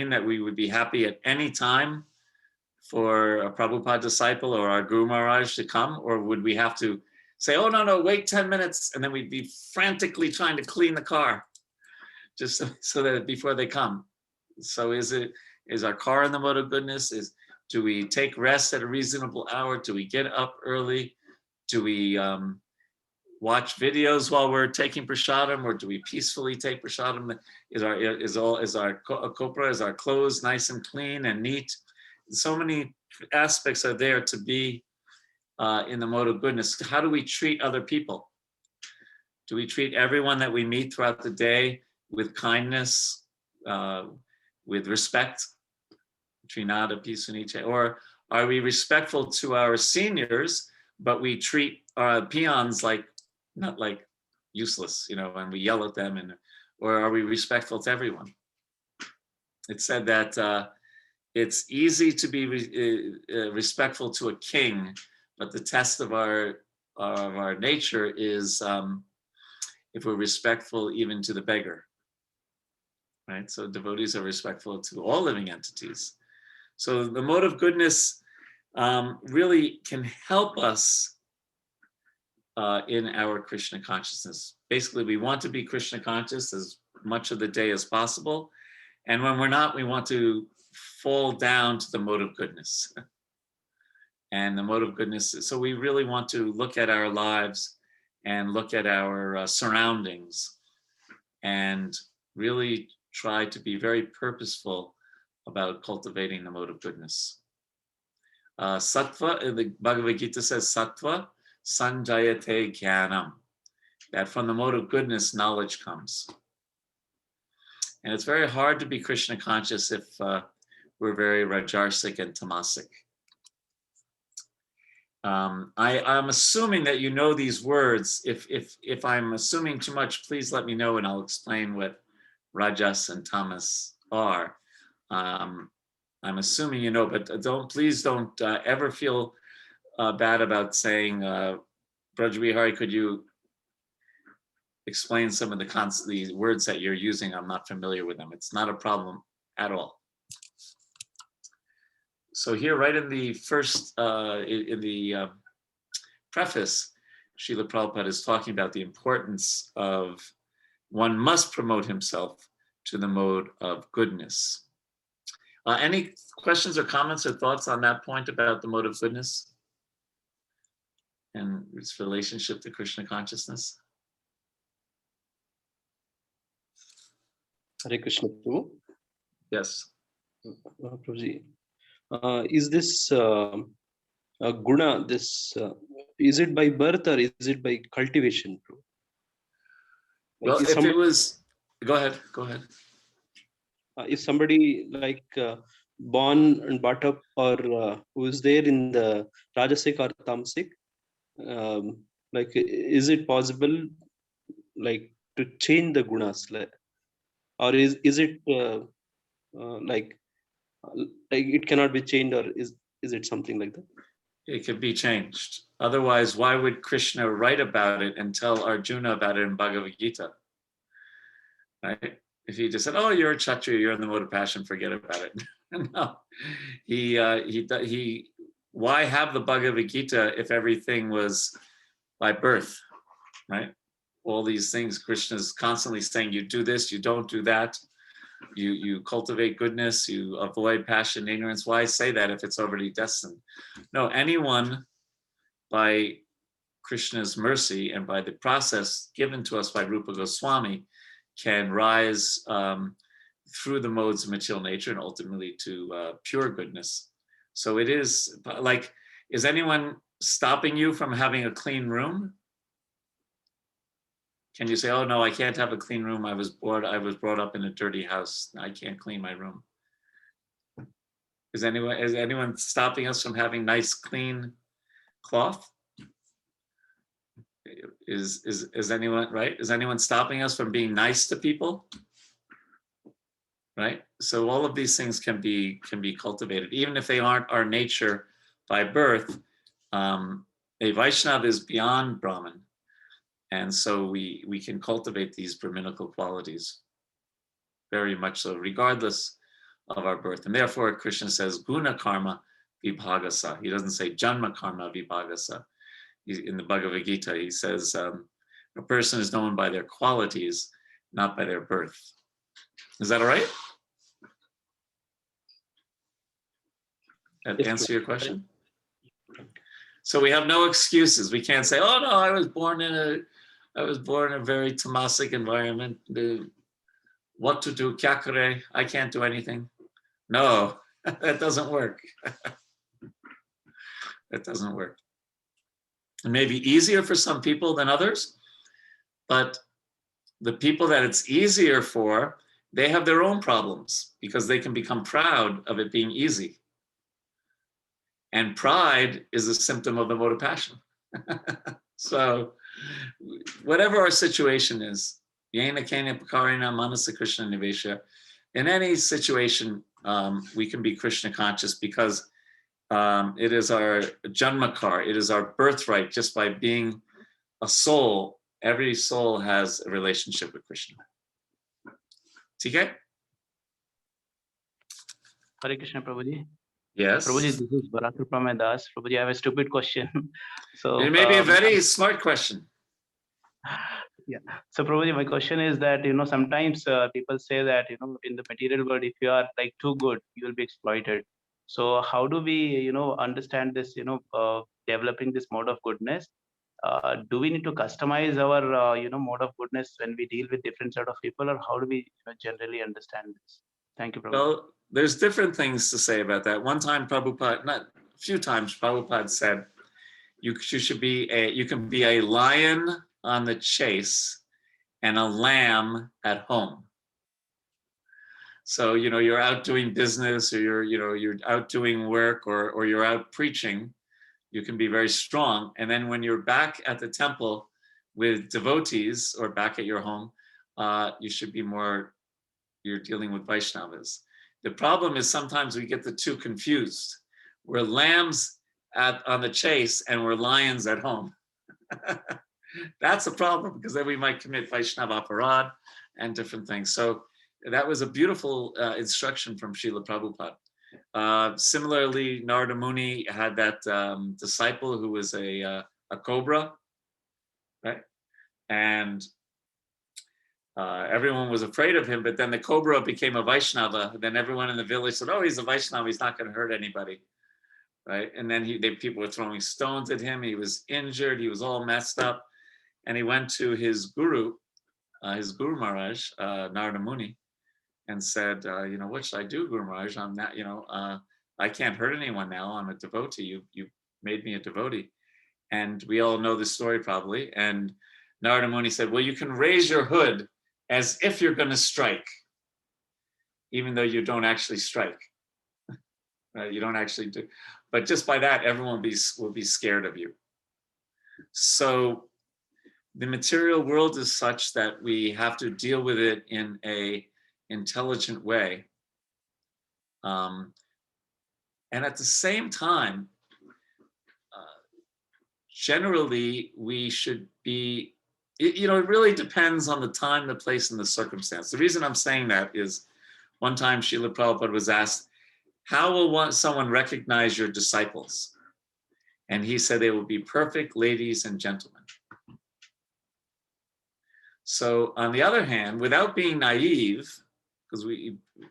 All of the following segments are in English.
that we would be happy at any time for a Prabhupada disciple or our Guru Maharaj to come? Or would we have to say, oh, no, wait 10 minutes, and then we'd be frantically trying to clean the car just so that before they come? So is our car in the mode of goodness? Do we take rest at a reasonable hour? Do we get up early? Do we watch videos while we're taking prasadam, or do we peacefully take prasadam? Is our kopra, is our clothes nice and clean and neat? So many aspects are there to be in the mode of goodness. How do we treat other people? Do we treat everyone that we meet throughout the day with kindness, with respect? Trinada Pisuniche, or are we respectful to our seniors, but we treat our peons not like useless, and we yell at them, or are we respectful to everyone? It said that it's easy to be respectful to a king, but the test of our nature is if we're respectful even to the beggar, right? So devotees are respectful to all living entities. So the mode of goodness really can help us in our Krishna consciousness. Basically, we want to be Krishna conscious as much of the day as possible. And when we're not, we want to fall down to the mode of goodness. And the mode of goodness, so we really want to look at our lives and look at our surroundings and really try to be very purposeful about cultivating the mode of goodness. Sattva, the Bhagavad Gita says, Sattva sanjayate jnanam, that from the mode of goodness, knowledge comes. And it's very hard to be Krishna conscious if we're very rajarsic and tamasic. I'm assuming that you know these words. If I'm assuming too much, please let me know and I'll explain what rajas and tamas are. I'm assuming you know, but please don't ever feel bad about saying, Brajvihari, could you explain some of the words that you're using? I'm not familiar with them. It's not a problem at all. So here, right in the first, preface, Srila Prabhupada is talking about the importance of one must promote himself to the mode of goodness. Any questions or comments or thoughts on that point about the mode of goodness and its relationship to Krishna consciousness? Hare Krishna Prabhu. Yes. Prabhuji, is this guna, is it by birth or is it by cultivation? Well, if it was, go ahead. If somebody born and brought up, or who is there in the Rajasic or Tamasic, is it possible to change the gunas, or is it it cannot be changed, or is it something like that? It could be changed. Otherwise, why would Krishna write about it and tell Arjuna about it in Bhagavad Gita? Right? If he just said, "Oh, you're a Kshatriya, you're in the mode of passion, forget about it." No, he. Why have the Bhagavad Gita if everything was by birth, right? All these things, Krishna's constantly saying, "You do this, you don't do that. You cultivate goodness, you avoid passion, ignorance." Why say that if it's already destined? No, anyone by Krishna's mercy and by the process given to us by Rupa Goswami can rise through the modes of material nature and ultimately to pure goodness. So it is is anyone stopping you from having a clean room? Can you say, "Oh no, I can't have a clean room. I was brought up in a dirty house. I can't clean my room"? Is anyone stopping us from having nice, clean cloth? Is anyone right? Is anyone stopping us from being nice to people? Right? So all of these things can be cultivated, even if they aren't our nature by birth. A Vaishnava is beyond Brahman. And so we can cultivate these Brahminical qualities very much so, regardless of our birth. And therefore, Krishna says guna karma vibhagasa. He doesn't say janma karma vibhagasa. In the Bhagavad Gita, he says a person is known by their qualities, not by their birth. Is that all right? That answer your question? So we have no excuses. We can't say, "Oh no, I was born in a very tamasic environment. What to do? Kya kare? I can't do anything." No, that doesn't work. That doesn't work. It may be easier for some people than others, but the people that it's easier for, they have their own problems because they can become proud of it being easy. And pride is a symptom of the mode of passion. So whatever our situation is, in any situation, we can be Krishna conscious because it is our janmakar, it is our birthright. Just by being a soul, every soul has a relationship with Krishna. TK? Hare Krishna, Prabhuji. Yes. Prabhuji, this is Bharat Das. Prabhuji, I have a stupid question. So it may be a very smart question. Yeah. So Prabhuji, my question is that, sometimes people say that, in the material world, if you are like too good, you will be exploited. So how do we, understand this, developing this mode of goodness? Do we need to customize our, mode of goodness when we deal with different set of people, or how do we generally understand this? Thank you, Prabhuji. Well, there's different things to say about that. One time Prabhupada, not a few times, Prabhupada said, you can be a lion on the chase and a lamb at home. So, you're out doing business, or you're out doing work, or you're out preaching, you can be very strong. And then when you're back at the temple with devotees or back at your home, you should be you're dealing with Vaishnavas. The problem is sometimes we get the two confused. We're lambs on the chase and we're lions at home. That's a problem, because then we might commit Vaishnava aparad and different things. So that was a beautiful instruction from Srila Prabhupada. Similarly, Narada Muni had that disciple who was a cobra, right? And everyone was afraid of him, but then the cobra became a Vaishnava. Then everyone in the village said, "Oh, he's a Vaishnava, he's not going to hurt anybody." Right? And then people were throwing stones at him. He was injured. He was all messed up. And he went to his Guru Maharaj, Narada Muni, and said, "What should I do, Guru Maharaj? I'm not, I can't hurt anyone now. I'm a devotee. You made me a devotee." And we all know the story probably. And Narada Muni said, "Well, you can raise your hood as if you're going to strike, even though you don't actually strike." You don't actually do. But just by that, everyone will be scared of you. So the material world is such that we have to deal with it in a intelligent way. And at the same time, generally, we should be, it really depends on the time, the place, and the circumstance. The reason I'm saying that is, one time Srila Prabhupada was asked, "How will someone recognize your disciples?" And he said, "They will be perfect ladies and gentlemen." So on the other hand, without being naive,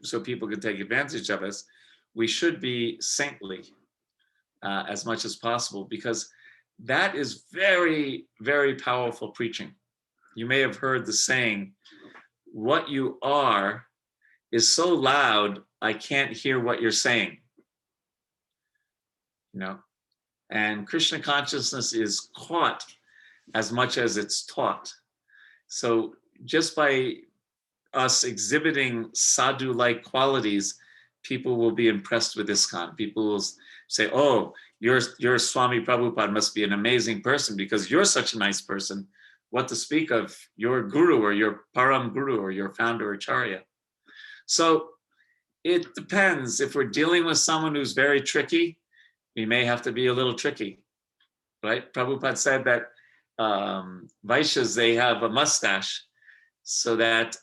so people can take advantage of us, we should be saintly as much as possible, because that is very, very powerful preaching. You may have heard the saying, "What you are is so loud, I can't hear what you're saying." And Krishna consciousness is caught as much as it's taught. So just by us exhibiting sadhu-like qualities, people will be impressed with ISKCON. People will say, "Oh, your Swami Prabhupada must be an amazing person because you're such a nice person. What to speak of your guru or your param guru or your founder acharya?" So it depends. If we're dealing with someone who's very tricky, we may have to be a little tricky, right? Prabhupada said that Vaishyas, they have a mustache, so that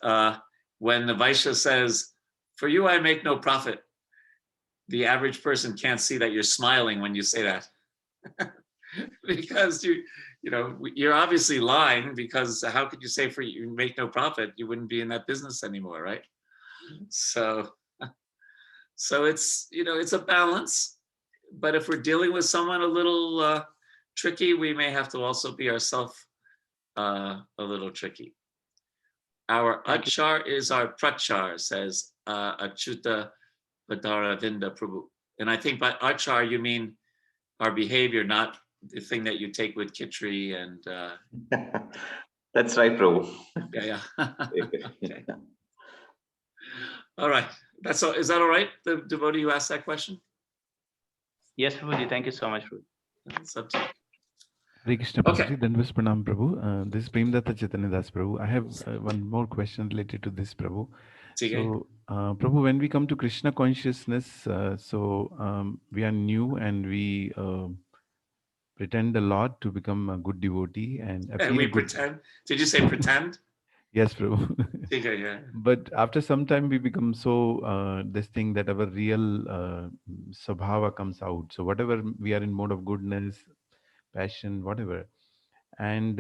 when the Vaishya says, for you, I make no profit. The average person can't see that you're smiling when you say that. Because you're obviously lying, because how could you say for you make no profit? You wouldn't be in that business anymore, right? So it's, it's a balance. But if we're dealing with someone a little tricky, we may have to also be ourselves a little tricky. Our achar is our prachar, says Achyuta Padaravinda Prabhu. And I think by achar, you mean our behavior, not the thing that you take with Kitri and. That's right, Prabhu. Yeah. Okay. All right. That's all. Is that all right? The devotee who asked that question? Yes, Prabhuji. Thank you so much, Prabhuji. It's up to you. Hare Krishna, Okay. Prabhuji. Dandavat Pranam, Prabhu. This is Premdatta Chaitanya Das, Prabhu. I have one more question related to this, Prabhu. So, Prabhu, when we come to Krishna consciousness, we are new and we pretend a lot to become a good devotee and appear we good. pretend. Did you say pretend? Yes, Prabhu. Yeah. But after some time, we become so this thing that our real sabhava comes out. So whatever we are in mode of goodness, passion, whatever. And,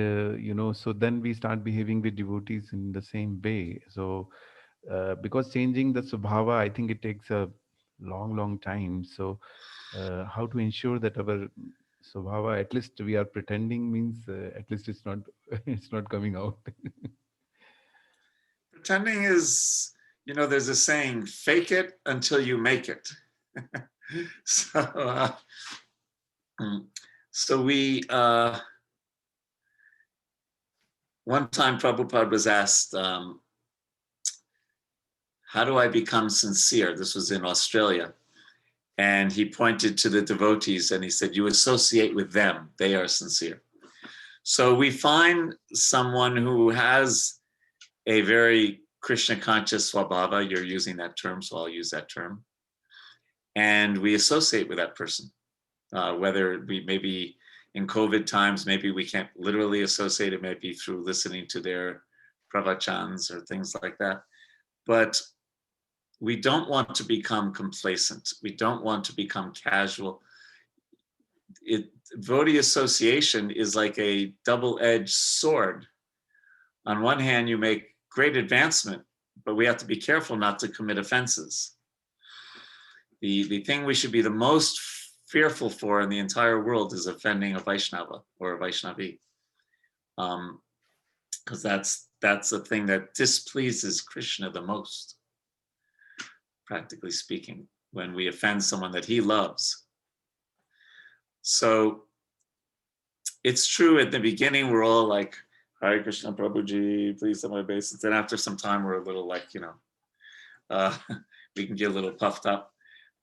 so then we start behaving with devotees in the same way. So because changing the subhava, I think it takes a long time. So how to ensure that our subhava, at least we are pretending, means at least it's not it's not coming out. Pretending is, there's a saying, fake it until you make it. So we, one time Prabhupada was asked, how do I become sincere? This was in Australia. And he pointed to the devotees and he said, you associate with them, they are sincere. So we find someone who has a very Krishna conscious swabhava, you're using that term, so I'll use that term. And we associate with that person. Whether we maybe in COVID times, maybe we can't literally associate it, maybe through listening to their pravachans or things like that. But we don't want to become complacent. We don't want to become casual. Devotee association is like a double-edged sword. On one hand, you make great advancement, but we have to be careful not to commit offenses. The thing we should be the most fearful for in the entire world is offending a Vaishnava or a Vaishnavi. Because that's the thing that displeases Krishna the most, practically speaking, when we offend someone that he loves. So it's true at the beginning, we're all like, Hare Krishna Prabhuji, please have my obeisance. And after some time, we're a little like, we can get a little puffed up.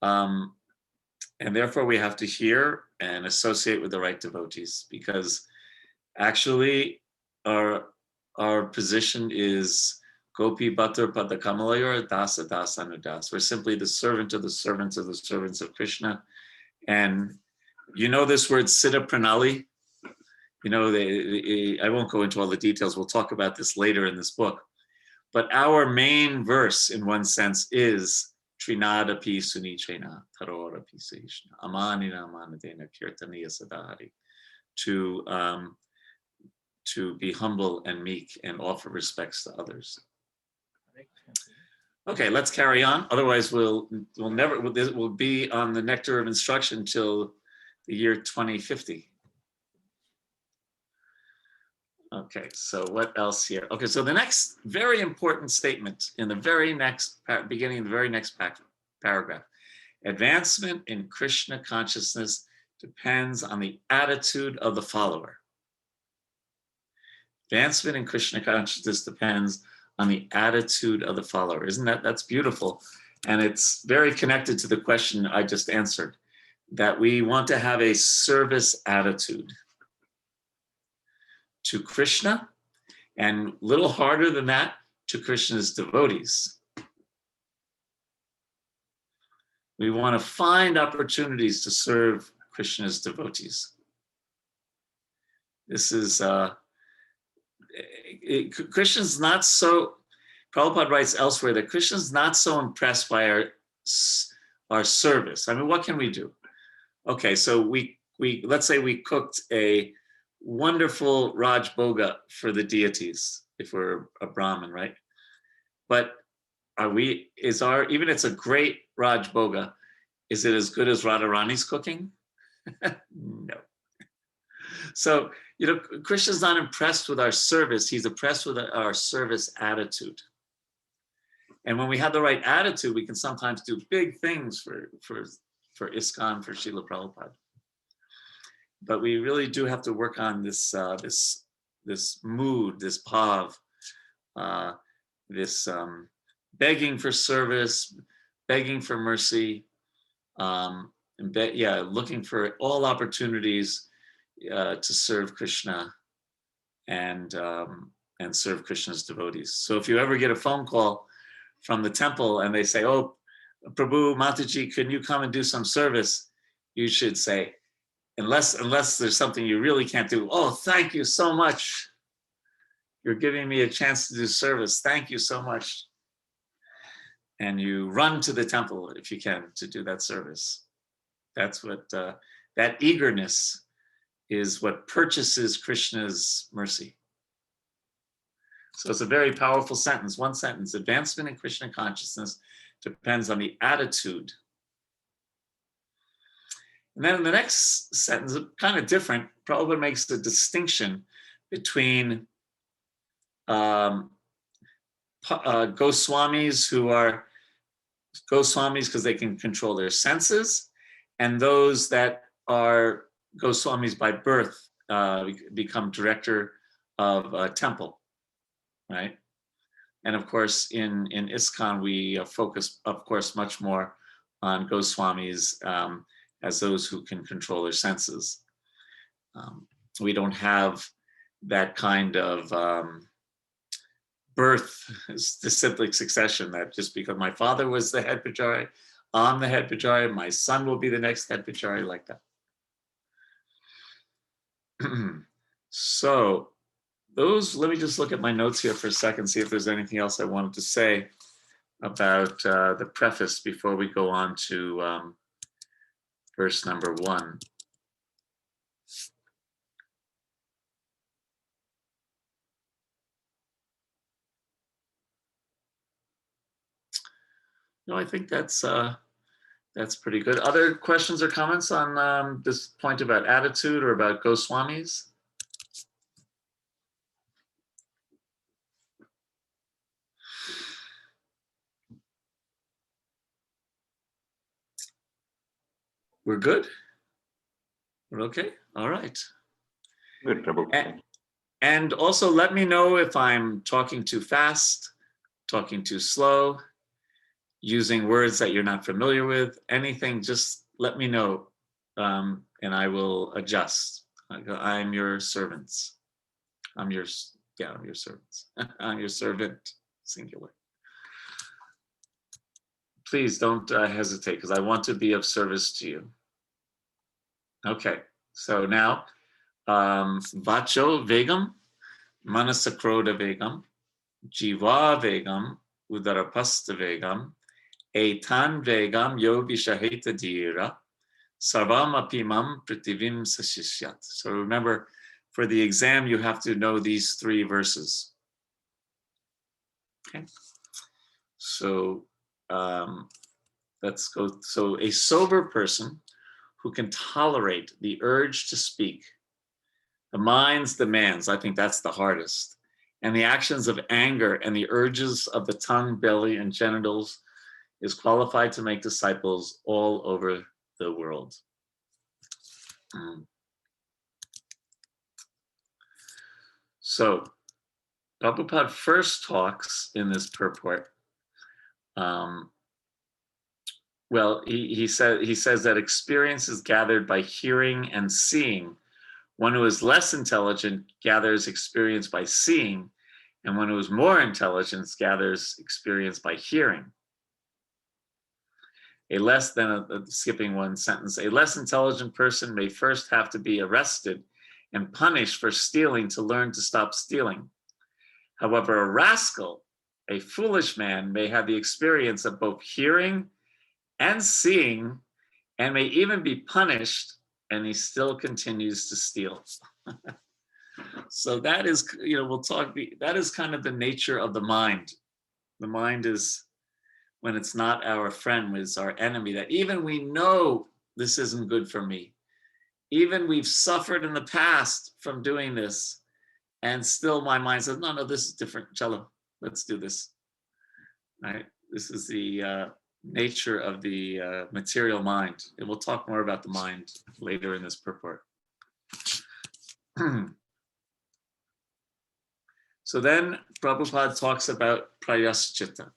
And therefore we have to hear and associate with the right devotees, because actually our position is Gopi Bhattar Padakamalayur Dasa Dasa Anudas. We're simply the servant of the servants of the servants of Krishna. And this word Siddha Pranali, I won't go into all the details. We'll talk about this later in this book. But our main verse, in one sense, is Trinada pi sunichena tarora pi sehishna amanina amanadena kirtaniya sadahari, to be humble and meek and offer respects to others. Okay, let's carry on. Otherwise, we'll be on the Nectar of Instruction till the year 2050. Okay, so what else here? Okay, so the next very important statement in the very next beginning of the very next paragraph. Advancement in Krishna consciousness depends on the attitude of the follower. Advancement in Krishna consciousness depends on the attitude of the follower. That's beautiful. And it's very connected to the question I just answered, that we want to have a service attitude to Krishna, and a little harder than that, to Krishna's devotees. We want to find opportunities to serve Krishna's devotees. This is, Krishna's not so, Prabhupada writes elsewhere that Krishna's not so impressed by our service. I mean, what can we do? Okay, so we let's say we cooked a wonderful Raj Bhoga for the deities, if we're a Brahmin, right? But even it's a great Raj Bhoga, is it as good as Radharani's cooking? No. So, Krishna's not impressed with our service. He's impressed with our service attitude. And when we have the right attitude, we can sometimes do big things for ISKCON, for Srila Prabhupada. But we really do have to work on this mood, this bhav, this begging for service, begging for mercy, looking for all opportunities to serve Krishna and serve Krishna's devotees. So if you ever get a phone call from the temple and they say, "Oh, Prabhu, Mataji, can you come and do some service?" You should say, unless there's something you really can't do, "Oh, thank you so much. You're giving me a chance to do service. Thank you so much." And you run to the temple if you can to do that service. That's what, that eagerness is what purchases Krishna's mercy. So it's a very powerful sentence, one sentence. Advancement in Krishna consciousness depends on the attitude. And then in the next sentence, kind of different, Prabhupada makes a distinction between Goswamis who are Goswamis because they can control their senses, and those that are Goswamis by birth, become director of a temple, right? And of course, in ISKCON, we focus, of course, much more on Goswamis as those who can control their senses. We don't have that kind of birth, disciplic succession that just because my father was the head pujari, I'm the head pujari, my son will be the next head pujari, like that. So let me just look at my notes here for a second, see if there's anything else I wanted to say about the preface before we go on to verse number 1. No, I think that's pretty good. Other questions or comments on this point about attitude or about Goswamis? We're good? We're okay? All right. Good, Prabhu. And also let me know if I'm talking too fast, talking too slow, using words that you're not familiar with, anything, just let me know, and I will adjust. I'm your servants. I'm your servants. I'm your servant, singular. Please don't hesitate, because I want to be of service to you. Okay, so now, Vacho Vegam, Manasakroda Vegam, Jiva Vegam, Udarapasta Vegam, Etan Vegam Yo Vishaheta Dira, Sarvam Apimam Prativim Sashishyat. So remember, for the exam, you have to know these 3 verses. Okay, so let's go. So a sober person who can tolerate the urge to speak, the mind's demands, I think that's the hardest, and the actions of anger and the urges of the tongue, belly, and genitals, is qualified to make disciples all over the world. So Prabhupada first talks in this purport. Well, he says that experience is gathered by hearing and seeing. One who is less intelligent gathers experience by seeing, and one who is more intelligent gathers experience by hearing. Skipping one sentence, a less intelligent person may first have to be arrested and punished for stealing to learn to stop stealing. However, a rascal a foolish man may have the experience of both hearing and seeing, and may even be punished, and he still continues to steal. So that is, we'll talk, that is kind of the nature of the mind. The mind is, when it's not our friend, it's our enemy, that even we know this isn't good for me. Even we've suffered in the past from doing this, and still my mind says, no, this is different. Chalo, let's do this. Right? This is the nature of the material mind. And we'll talk more about the mind later in this purport. So then Prabhupada talks about prayaschita,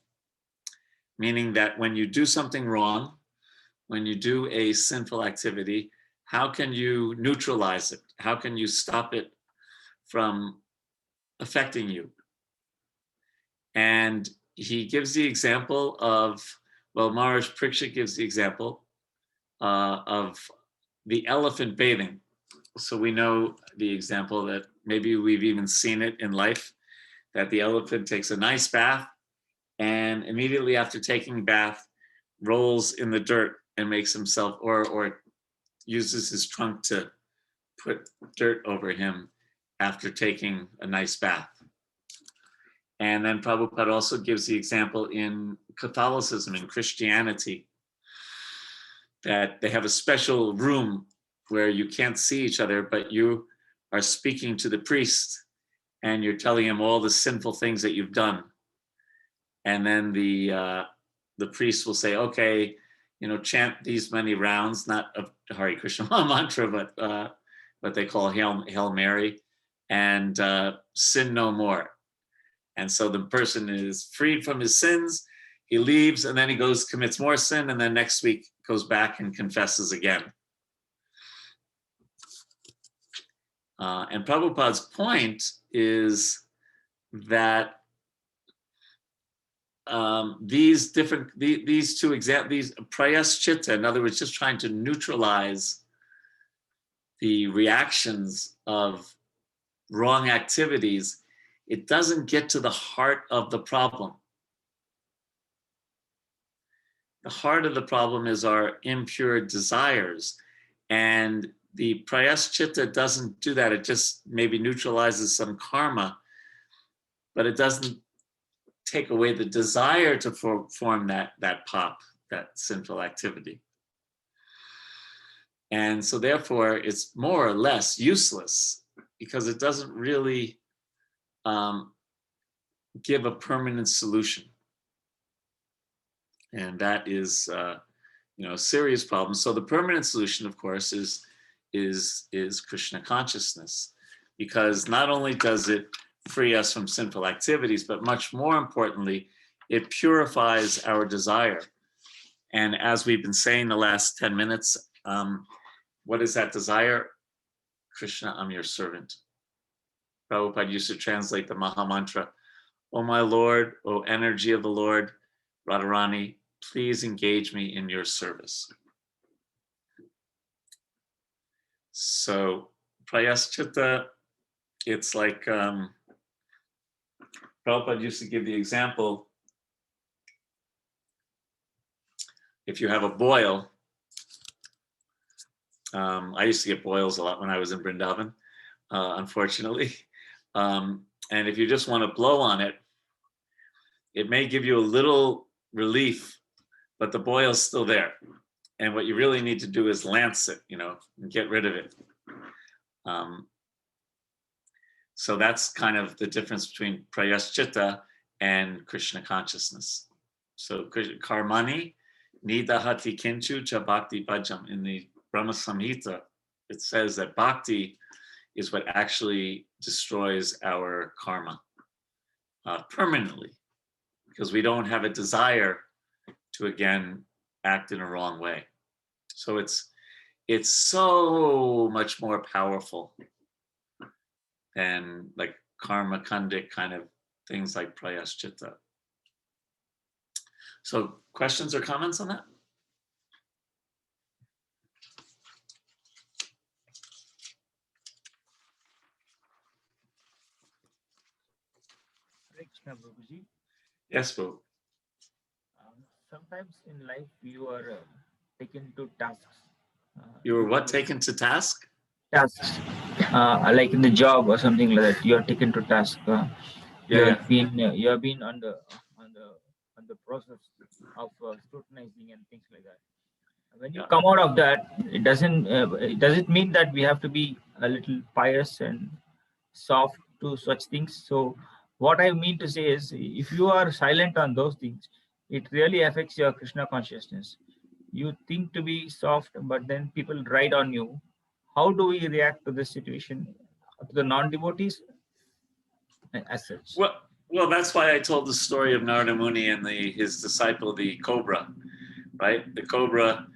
meaning that when you do something wrong, when you do a sinful activity, how can you neutralize it? How can you stop it from affecting you? And he gives the example of, Maharaj Parikshit gives the example of the elephant bathing. So we know the example that maybe we've even seen it in life, that the elephant takes a nice bath and immediately after taking a bath, rolls in the dirt and makes himself, or uses his trunk to put dirt over him after taking a nice bath. And then Prabhupada also gives the example in Catholicism, in Christianity, that they have a special room where you can't see each other, but you are speaking to the priest and you're telling him all the sinful things that you've done. And then the priest will say, okay, chant these many rounds, not of Hare Krishna mantra, but what they call Hail Mary, and sin no more. And so the person is freed from his sins, he leaves, and then he goes, commits more sin, and then next week goes back and confesses again. And Prabhupada's point is that these two examples, these prayaschita, in other words, just trying to neutralize the reactions of wrong activities, it doesn't get to the heart of the problem. The heart of the problem is our impure desires. And the prayaschita doesn't do that. It just maybe neutralizes some karma, but it doesn't take away the desire to perform that sinful activity. And so therefore it's more or less useless because it doesn't really give a permanent solution. And that is a serious problem. So the permanent solution, of course, is Krishna consciousness, because not only does it free us from sinful activities, but much more importantly, it purifies our desire. And as we've been saying the last 10 minutes, what is that desire? Krishna, I'm your servant. Prabhupada used to translate the Maha Mantra, "Oh my Lord, oh energy of the Lord, Radharani, please engage me in your service." So prayaschita, it's like Prabhupada used to give the example, if you have a boil, I used to get boils a lot when I was in Vrindavan, unfortunately. And if you just want to blow on it, it may give you a little relief, but the boil's still there. And what you really need to do is lance it, and get rid of it. So that's kind of the difference between prayaschita and Krishna consciousness. So karmani nidahati kinchu cha bhakti bhajam. In the Brahma Samhita, it says that bhakti is what actually destroys our karma permanently, because we don't have a desire to again act in a wrong way. So it's so much more powerful than like karma kandik kind of things like prayaschita. So questions or comments on that? Hare Krishna, Prabhuji. Yes, Boo. Sometimes in life you are taken to tasks. You were what, taken to task? Tasks, like in the job or something like that. You are taken to task. Yeah, You have been on the on the process of scrutinizing and things like that. When you Yeah. come out of that, it doesn't mean that we have to be a little pious and soft to such things. So what I mean to say is, if you are silent on those things, it really affects your Krishna consciousness. You think to be soft, but then people ride on you. How do we react to this situation, to the non-devotees as such? Well, that's why I told the story of Narada Muni and his disciple, the cobra, right? The cobra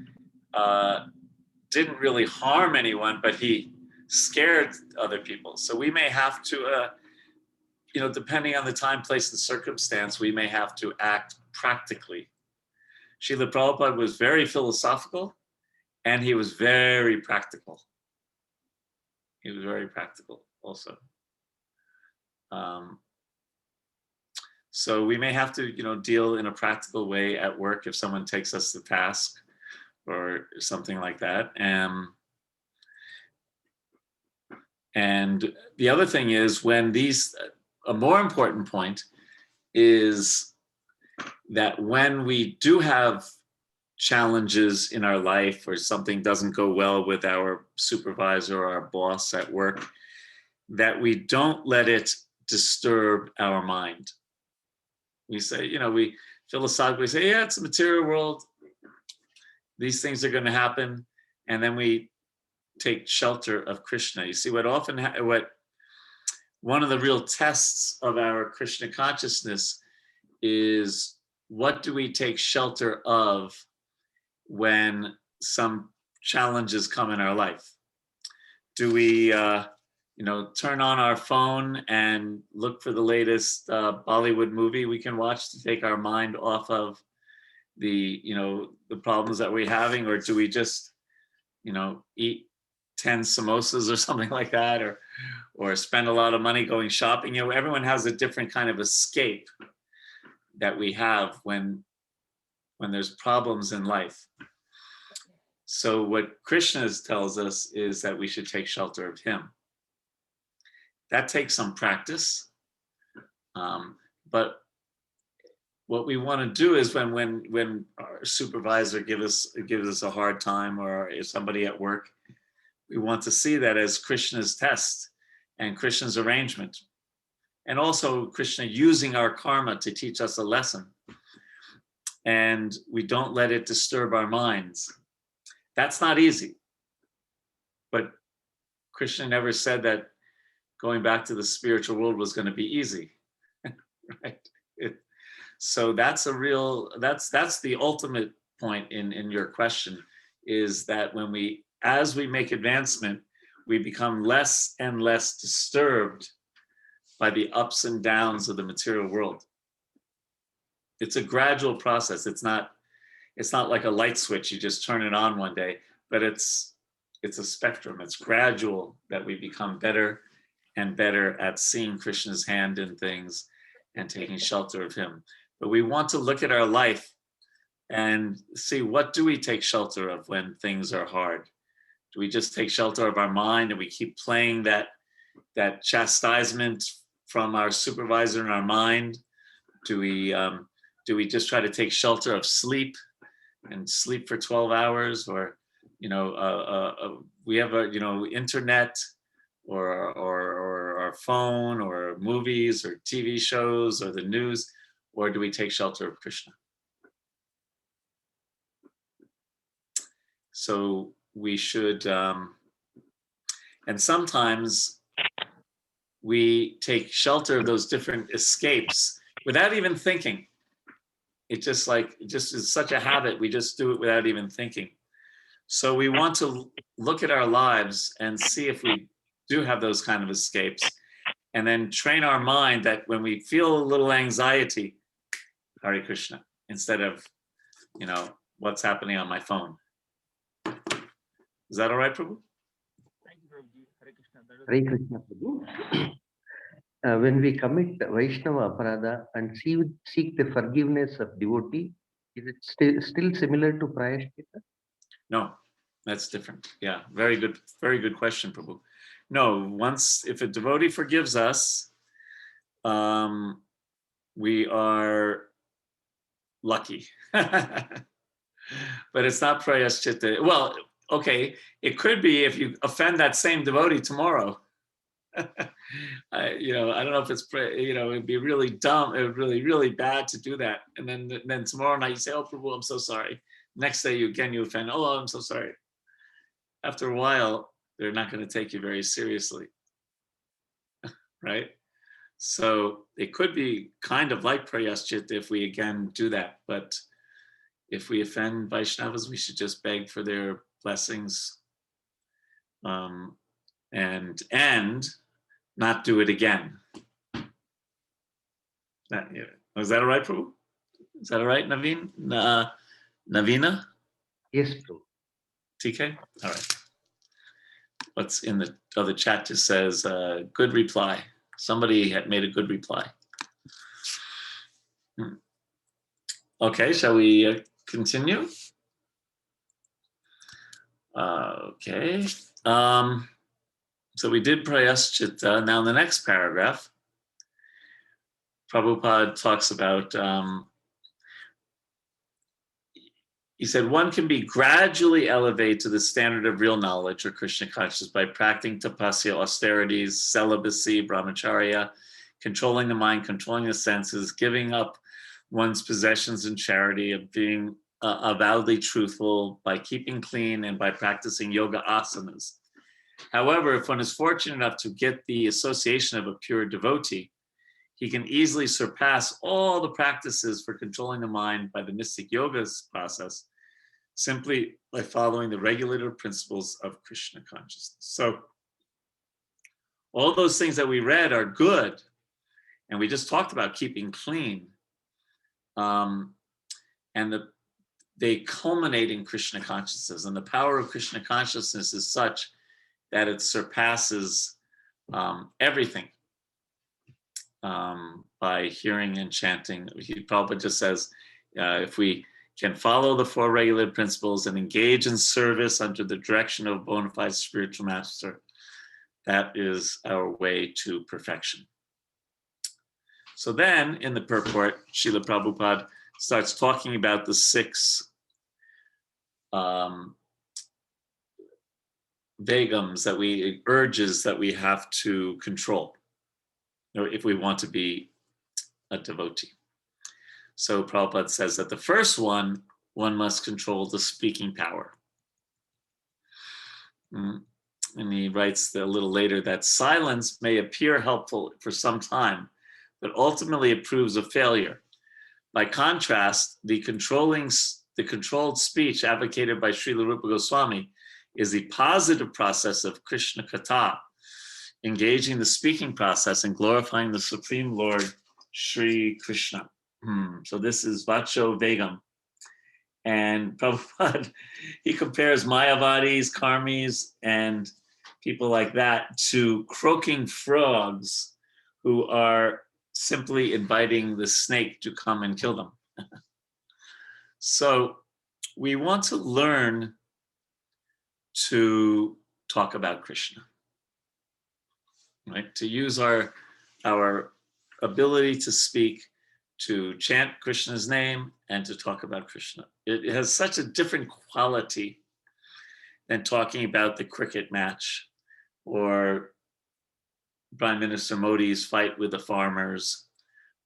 didn't really harm anyone, but he scared other people. So we may have to, depending on the time, place, and circumstance, we may have to act practically. Srila Prabhupada was very philosophical, and he was very practical. He was very practical also. So we may have to, deal in a practical way at work if someone takes us to task or something like that. And the other thing is a more important point is that when we do have challenges in our life or something doesn't go well with our supervisor or our boss at work, that we don't let it disturb our mind. We say, we philosophically say, yeah, it's a material world. These things are going to happen. And then we take shelter of Krishna. You see, what one of the real tests of our Krishna consciousness is, what do we take shelter of when some challenges come in our life? Do we, turn on our phone and look for the latest Bollywood movie we can watch to take our mind off of the problems that we're having? Or do we just, eat 10 samosas or something like that, or spend a lot of money going shopping? Everyone has a different kind of escape that we have when there's problems in life. So what Krishna tells us is that we should take shelter of him. That takes some practice, but what we want to do is when our supervisor gives us a hard time, or if somebody at work, we want to see that as Krishna's test and Krishna's arrangement, and also Krishna using our karma to teach us a lesson, and we don't let it disturb our minds. That's not easy, but Krishna never said that going back to the spiritual world was going to be easy, right? So that's the ultimate point in your question, is that as we make advancement, we become less and less disturbed by the ups and downs of the material world. It's a gradual process. It's not like a light switch, you just turn it on one day, but it's a spectrum. It's gradual that we become better and better at seeing Krishna's hand in things and taking shelter of him. But we want to look at our life and see, what do we take shelter of when things are hard? Do we just take shelter of our mind and we keep playing that chastisement from our supervisor in our mind? Do we just try to take shelter of sleep and sleep for 12 hours? Or we have internet or our phone or movies or TV shows or the news, or do we take shelter of Krishna? So we should, and sometimes we take shelter of those different escapes without even thinking. It just is such a habit. We just do it without even thinking. So we want to look at our lives and see if we do have those kind of escapes, and then train our mind that when we feel a little anxiety, Hare Krishna, instead of, what's happening on my phone. Is that all right, Prabhu? Thank you, Prabhuji. Hare Krishna. Hare Krishna, Prabhu. when we commit Vaishnava aparadha and seek the forgiveness of devotee, is it still similar to prayashchitta? No, that's different. Yeah, very good question, Prabhu. No, if a devotee forgives us, we are lucky. But it's not prayashchitta. Well, okay, it could be if you offend that same devotee tomorrow. I don't know if it's, it'd be really dumb, really bad to do that. And then tomorrow night you say, oh, Prabhu, I'm so sorry. Next day you offend, oh, I'm so sorry. After a while, they're not going to take you very seriously, right? So it could be kind of like prayashchitta if we again do that. But if we offend Vaishnavas, we should just beg for their blessings, and not do it again. Was that all right, Prabhu? Is that all right, Naveen? Navina? Yes, Prabhu. TK? All right. What's in the other chat just says, good reply. Somebody had made a good reply. Okay, shall we continue? Okay. So we did prayashchitta. Now in the next paragraph, Prabhupada talks about, he said, one can be gradually elevated to the standard of real knowledge or Krishna consciousness by practicing tapasya, austerities, celibacy, brahmacharya, controlling the mind, controlling the senses, giving up one's possessions in charity, of being avowedly truthful, by keeping clean, and by practicing yoga asanas. However, if one is fortunate enough to get the association of a pure devotee, he can easily surpass all the practices for controlling the mind by the mystic yoga's process, simply by following the regulative principles of Krishna consciousness. So all those things that we read are good, and we just talked about keeping clean, and they culminate in Krishna consciousness, and the power of Krishna consciousness is such that it surpasses everything. By hearing and chanting. Prabhupada just says, if we can follow the four regulative principles and engage in service under the direction of a bona fide spiritual master, that is our way to perfection. So then in the purport, Srila Prabhupada starts talking about the 6 vegams, urges that we have to control, or if we want to be a devotee. So Prabhupada says that the first one must control the speaking power. And he writes a little later that silence may appear helpful for some time, but ultimately it proves a failure. By contrast, the controlled speech advocated by Srila Rupa Goswami is the positive process of Krishna Katha, engaging the speaking process and glorifying the Supreme Lord, Sri Krishna. So this is Vacho Vegam. And Prabhupada, he compares Mayavadis, Karmis, and people like that to croaking frogs who are simply inviting the snake to come and kill them. So we want to learn to talk about Krishna. Right, to use our ability to speak, to chant Krishna's name, and to talk about Krishna. It has such a different quality than talking about the cricket match or Prime Minister Modi's fight with the farmers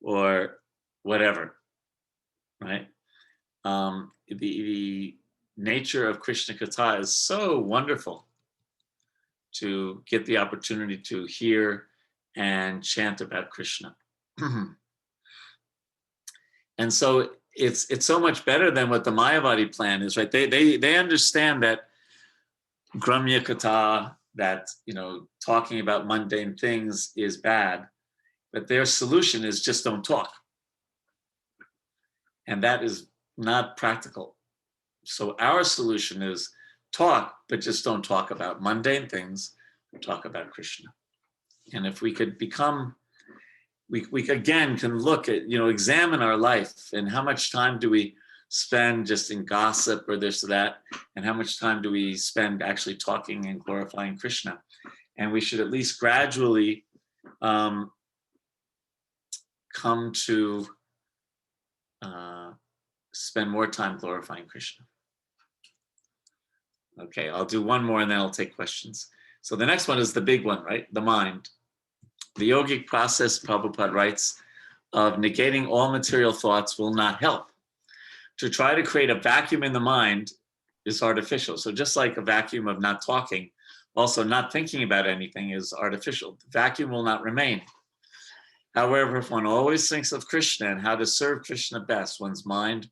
or whatever, right? The nature of Krishna Katha is so wonderful to get the opportunity to hear and chant about Krishna. And so it's so much better than what the Mayavadi plan is, right? They understand that Gramya Katha, that talking about mundane things is bad, but their solution is just don't talk. And that is not practical. So our solution is talk, but just don't talk about mundane things, talk about Krishna. And if we could become we again can look at, examine our life and how much time do we spend just in gossip or this or that, and how much time do we spend actually talking and glorifying Krishna. And we should at least gradually come to spend more time glorifying Krishna. Okay, I'll do one more and then I'll take questions. So the next one is the big one, right? The mind. The yogic process, Prabhupada writes, of negating all material thoughts will not help. To try to create a vacuum in the mind is artificial. So just like a vacuum of not talking, also not thinking about anything is artificial. The vacuum will not remain. However, if one always thinks of Krishna and how to serve Krishna best, one's mind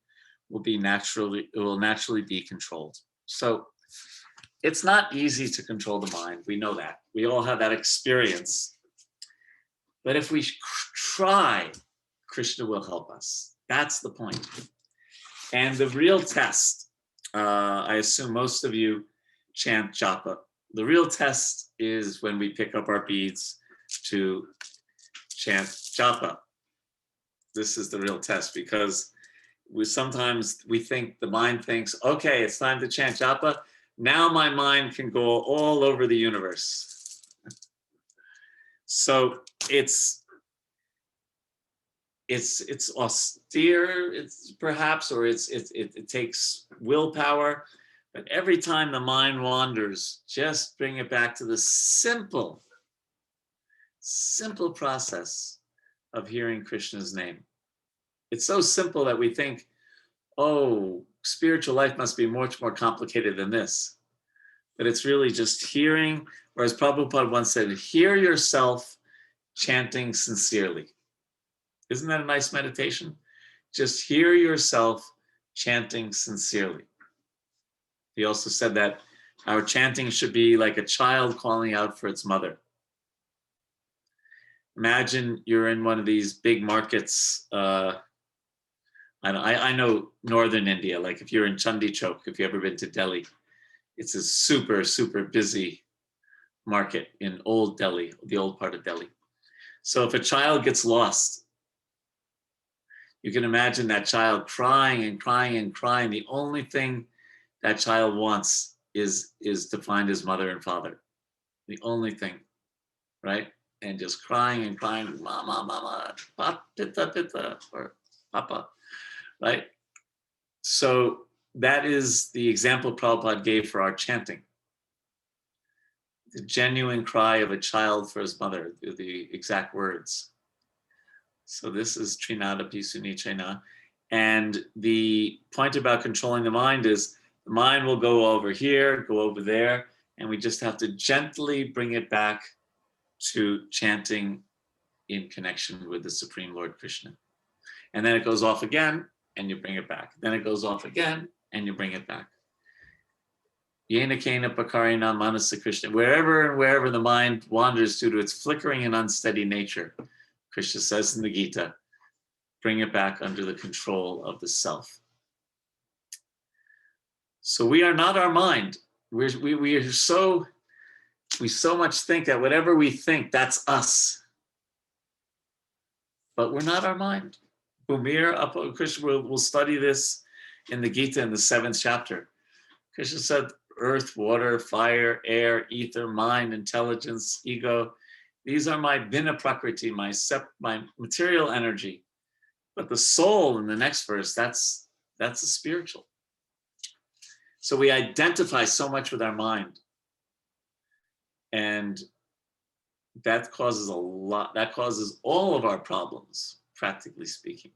will naturally be controlled. So it's not easy to control the mind. We know that. We all have that experience. But if we try, Krishna will help us. That's the point. And the real test, I assume most of you chant japa. The real test is when we pick up our beads to chant japa. This is the real test, because sometimes we think, the mind thinks, okay, it's time to chant japa. Now my mind can go all over the universe. So it's austere, it's perhaps, or it takes willpower. But every time the mind wanders, just bring it back to the simple process of hearing Krishna's name. It's so simple that we think, oh, spiritual life must be much more complicated than this. But it's really just hearing, or as Prabhupada once said, hear yourself chanting sincerely. Isn't that a nice meditation? Just hear yourself chanting sincerely. He also said that our chanting should be like a child calling out for its mother. Imagine you're in one of these big markets. I know northern India, like if you're in Chandi Chowk, if you've ever been to Delhi, it's a super, super busy market in old Delhi, the old part of Delhi. So if a child gets lost, you can imagine that child crying and crying and crying. The only thing that child wants is to find his mother and father. The only thing, right? And just crying and crying, mama, mama, papa, pita, pita, or papa, right? So that is the example Prabhupada gave for our chanting. The genuine cry of a child for his mother, the exact words. So this is Trinada Pisuni Chena. And the point about controlling the mind is the mind will go over here, go over there, and we just have to gently bring it back to chanting in connection with the Supreme Lord Krishna. And then it goes off again, and you bring it back. Then it goes off again, and you bring it back. Yena Kena Pakarina Manasa Krishna. Wherever the mind wanders due to its flickering and unsteady nature, Krishna says in the Gita, bring it back under the control of the self. So we are not our mind. We so much think that whatever we think, that's us. But we're not our mind. Krishna will study this in the Gita in the 7th chapter. Krishna said, earth, water, fire, air, ether, mind, intelligence, ego. These are my Bina Prakriti, my material energy. But the soul in the next verse, that's the spiritual. So we identify so much with our mind. And that causes all of our problems, practically speaking.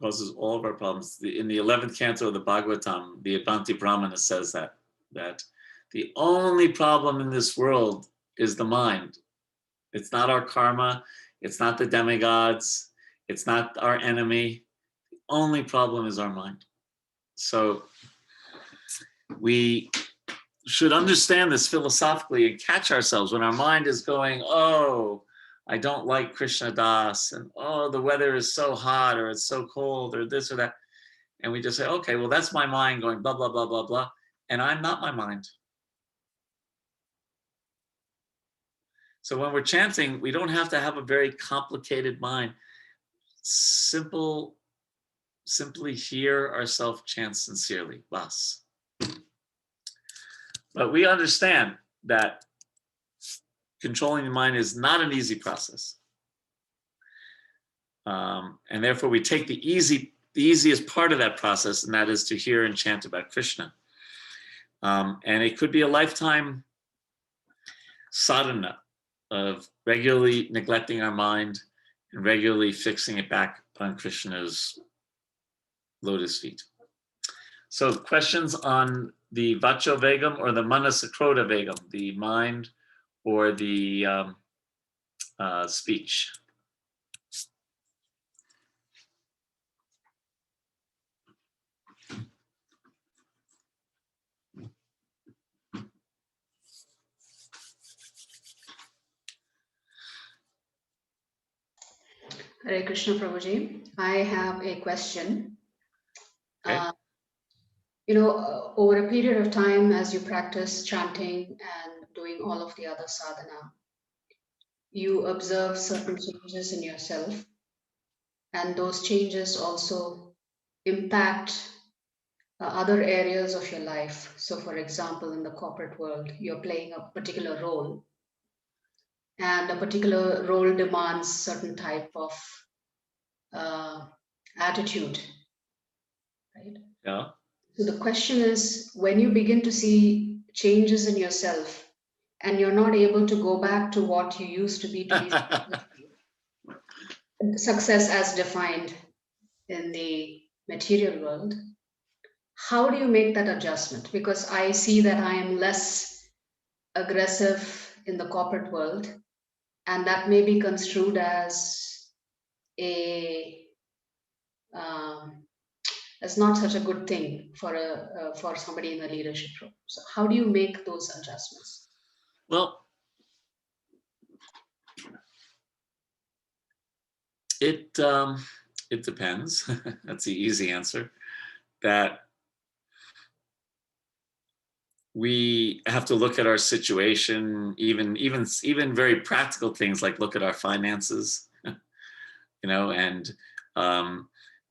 Causes all of our problems. In the 11th canto of the Bhagavatam, the Advanti Brahmana says that the only problem in this world is the mind. It's not our karma, it's not the demigods, it's not our enemy. The only problem is our mind. So we should understand this philosophically and catch ourselves when our mind is going, oh, I don't like Krishna Das, and oh, the weather is so hot, or it's so cold, or this or that. And we just say, okay, well, that's my mind going blah, blah, blah, blah, blah. And I'm not my mind. So when we're chanting, we don't have to have a very complicated mind. Simply hear ourselves chant sincerely, bas. But we understand that controlling the mind is not an easy process. And therefore we take the easiest part of that process, and that is to hear and chant about Krishna. And it could be a lifetime sadhana of regularly neglecting our mind and regularly fixing it back on Krishna's lotus feet. So questions on the Vacho Vegam or the Manasakroda Vegam, the mind or the speech? Hare Krishna Prabhuji. I have a question. Okay. Over a period of time, as you practice chanting and doing all of the other sadhana, you observe certain changes in yourself, and those changes also impact other areas of your life. So, for example, in the corporate world, you're playing a particular role, and a particular role demands certain type of attitude, right? Yeah. So the question is, when you begin to see changes in yourself and you're not able to go back to what you used to be success as defined in the material world, how do you make that adjustment? Because I see that I am less aggressive in the corporate world, and that may be construed as as not such a good thing for somebody in a leadership role. So how do you make those adjustments? Well, it depends. That's the easy answer. That we have to look at our situation, even very practical things like look at our finances, and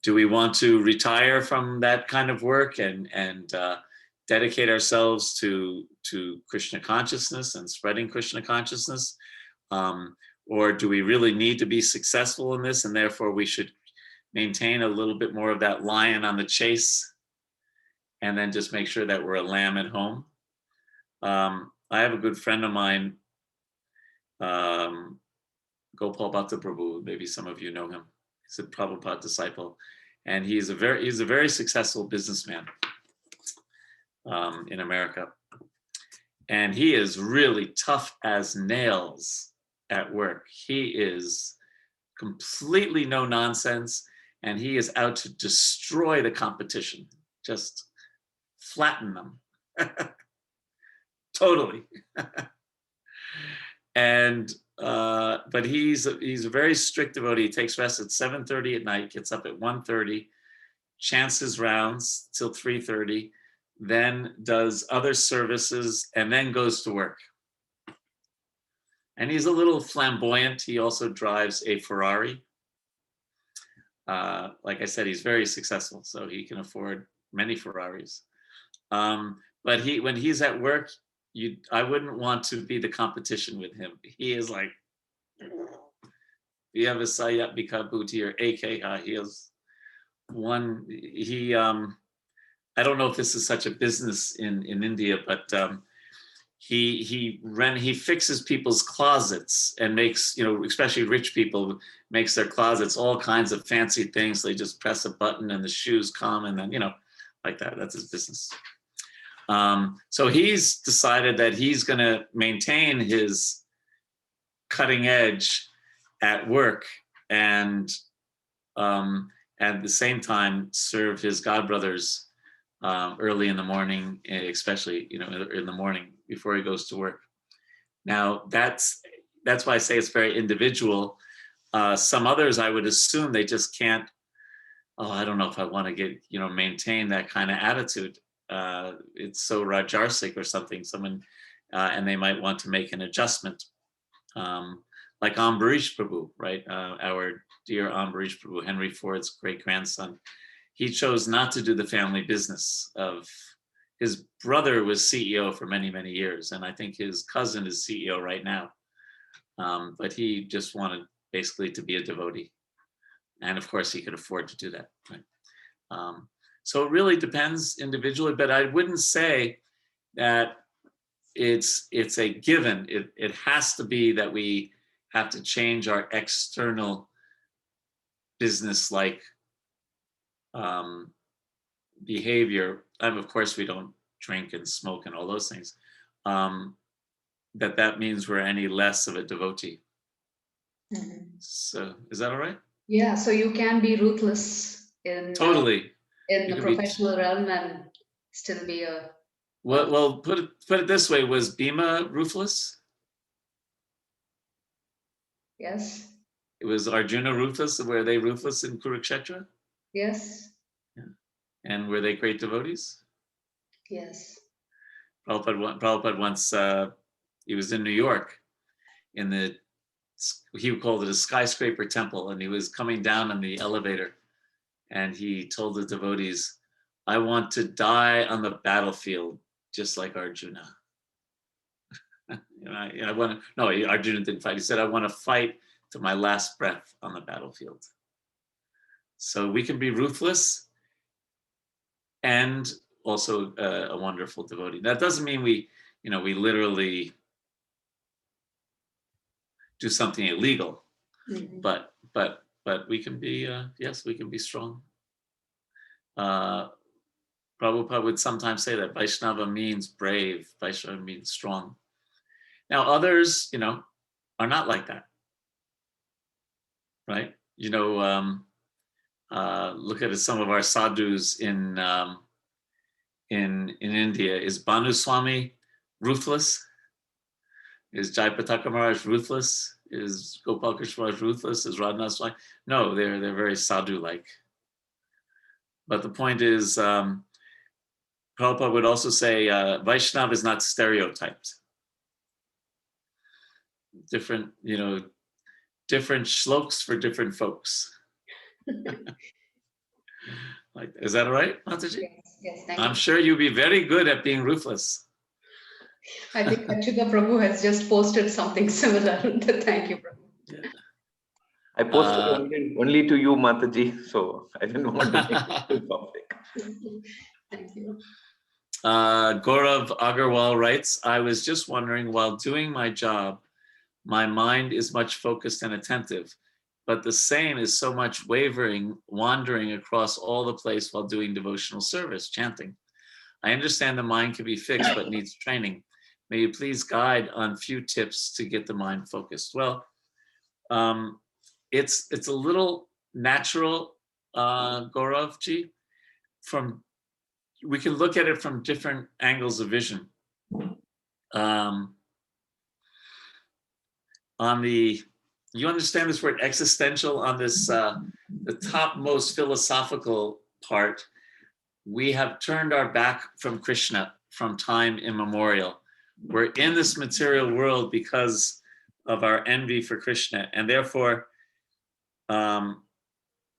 do we want to retire from that kind of work and dedicate ourselves to Krishna consciousness and spreading Krishna consciousness? Or do we really need to be successful in this, and therefore we should maintain a little bit more of that lion on the chase and then just make sure that we're a lamb at home? I have a good friend of mine, Gopal Bhatta Prabhu, maybe some of you know him. He's a Prabhupada disciple, and he's a very successful businessman in America. And he is really tough as nails at work. He is completely no nonsense, and he is out to destroy the competition, just flatten them. Totally. And but he's a very strict devotee. He takes rest at 7:30 at night, gets up at 1:30, chants his rounds till 3:30, then does other services, and then goes to work. And he's a little flamboyant. He also drives a Ferrari. Like I said, he's very successful, so he can afford many Ferraris. But when he's at work, I wouldn't want to be the competition with him. He is like, he has one. I don't know if this is such a business in India, but he fixes people's closets and makes, especially rich people, makes their closets all kinds of fancy things. They just press a button and the shoes come, and then like that. That's his business. So he's decided that he's going to maintain his cutting edge at work and at the same time serve his godbrothers early in the morning, especially in the morning before he goes to work. Now that's why I say it's very individual. Some others, I would assume, they just can't. Oh, I don't know if I want to get maintain that kind of attitude. It's so Rajarsik or something. Someone and they might want to make an adjustment. like Ambarish Prabhu, right? Our dear Ambarish Prabhu, Henry Ford's great grandson. He chose not to do the family business of, his brother was CEO for many, many years. And I think his cousin is CEO right now. But he just wanted basically to be a devotee. And of course he could afford to do that. Right? So it really depends individually, but I wouldn't say that it's a given. It has to be that we have to change our external business-like behavior. And of course, we don't drink and smoke and all those things. That means we're any less of a devotee. Mhm. So is that all right? Yeah, so you can be ruthless in Totally. in You the can be- professional realm and still be a Well, put it this way: was Bhima ruthless? yes, Was Arjuna ruthless? Were they ruthless in Kurukshetra? yes, And were they great devotees? yes. Prabhupada once, he was in New York in the, he called it a skyscraper temple, and he was coming down on the elevator and he told the devotees, I want to die on the battlefield just like Arjuna. I want to, no, Arjuna didn't fight. He said, I want to fight to my last breath on the battlefield. So we can be ruthless and also a wonderful devotee. That doesn't mean we literally do something illegal, Mhm. but we can be, yes, we can be strong. Prabhupada would sometimes say that Vaishnava means brave, Vaishnava means strong. Now others, are not like that, right? Look at some of our sadhus in India. Is Bhanu Swami ruthless? Is Jayapataka Maharaj ruthless? Is Gopal Krishna Maharaj ruthless? Is Radhanath Swami? No, they're very sadhu-like. But the point is, Prabhupada would also say Vaishnava is not stereotyped. Different shlokas for different folks. Like, is that all right, Mataji? Yes, thank I'm you. sure you'll be very good at being ruthless. I think Achyuta Prabhu has just posted something similar. Thank you, Prabhu. Yeah. I posted only to you, Mataji, so I didn't want to make it too public. Thank you. Gaurav Agarwal writes, I was just wondering, while doing my job, my mind is much focused and attentive, but the same is so much wandering across all the place while doing devotional service, chanting. I understand the mind can be fixed, but needs training. May you please guide on few tips to get the mind focused. Well, it's a little natural, Gauravji. We can look at it from different angles of vision. You understand this word existential on this, the topmost philosophical part, we have turned our back from Krishna from time immemorial. We're in this material world because of our envy for Krishna. And therefore,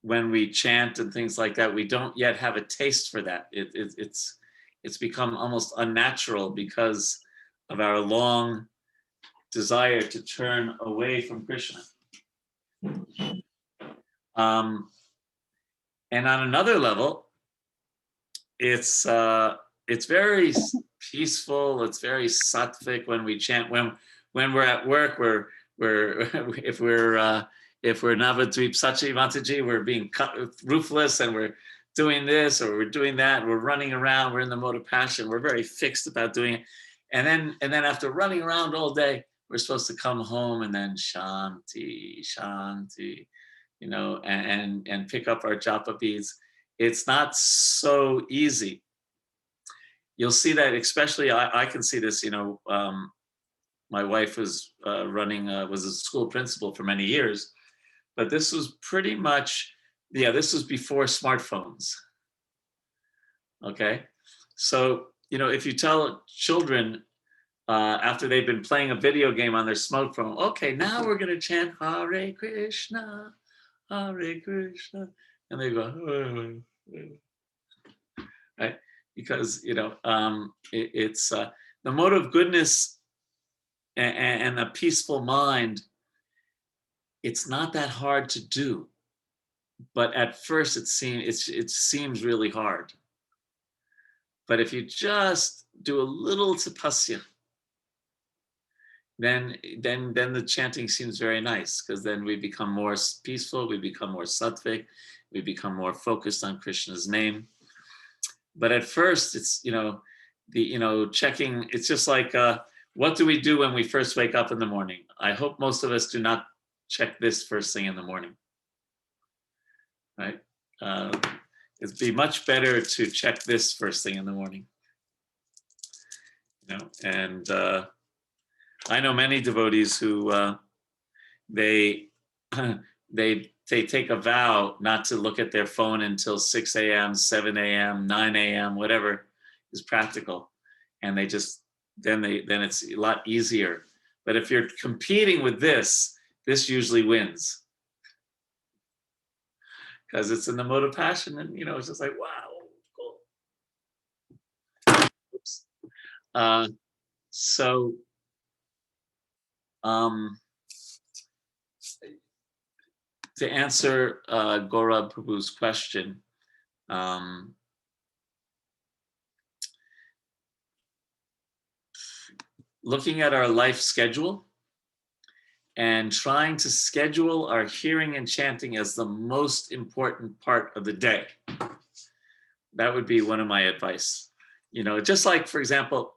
when we chant and things like that, we don't yet have a taste for that. It's become almost unnatural because of our long desire to turn away from Krishna. And on another level, it's very peaceful. It's very sattvic when we chant. When we're at work, if we're Navadvip Sachi Mataji, we're being ruthless and we're doing this or we're doing that. We're running around. We're in the mode of passion. We're very fixed about doing it. And then after running around all day, we're supposed to come home and then shanti, shanti, and pick up our japa beads. It's not so easy. You'll see that, especially I can see this. My wife was was a school principal for many years, but this was pretty much, this was before smartphones. Okay, so if you tell children after they've been playing a video game on their smartphone, okay, now we're going to chant Hare Krishna, Hare Krishna. And they go, right? Because, it's the mode of goodness and a peaceful mind. It's not that hard to do, but at first it seems really hard. But if you just do a little tapasya, then the chanting seems very nice, because then we become more peaceful, we become more sattvic, we become more focused on Krishna's name. But at first, it's checking. It's just like, what do we do when we first wake up in the morning? I hope most of us do not check this first thing in the morning, right? It'd be much better to check this first thing in the morning, and I know many devotees who they take a vow not to look at their phone until 6 a.m., 7 a.m., 9 a.m., whatever is practical, and then it's a lot easier. But if you're competing with this usually wins, because it's in the mode of passion, and it's just like, wow, cool. Oops. So. To answer Gaurav Prabhu's question, looking at our life schedule and trying to schedule our hearing and chanting as the most important part of the day. That would be one of my advice. Just like, for example,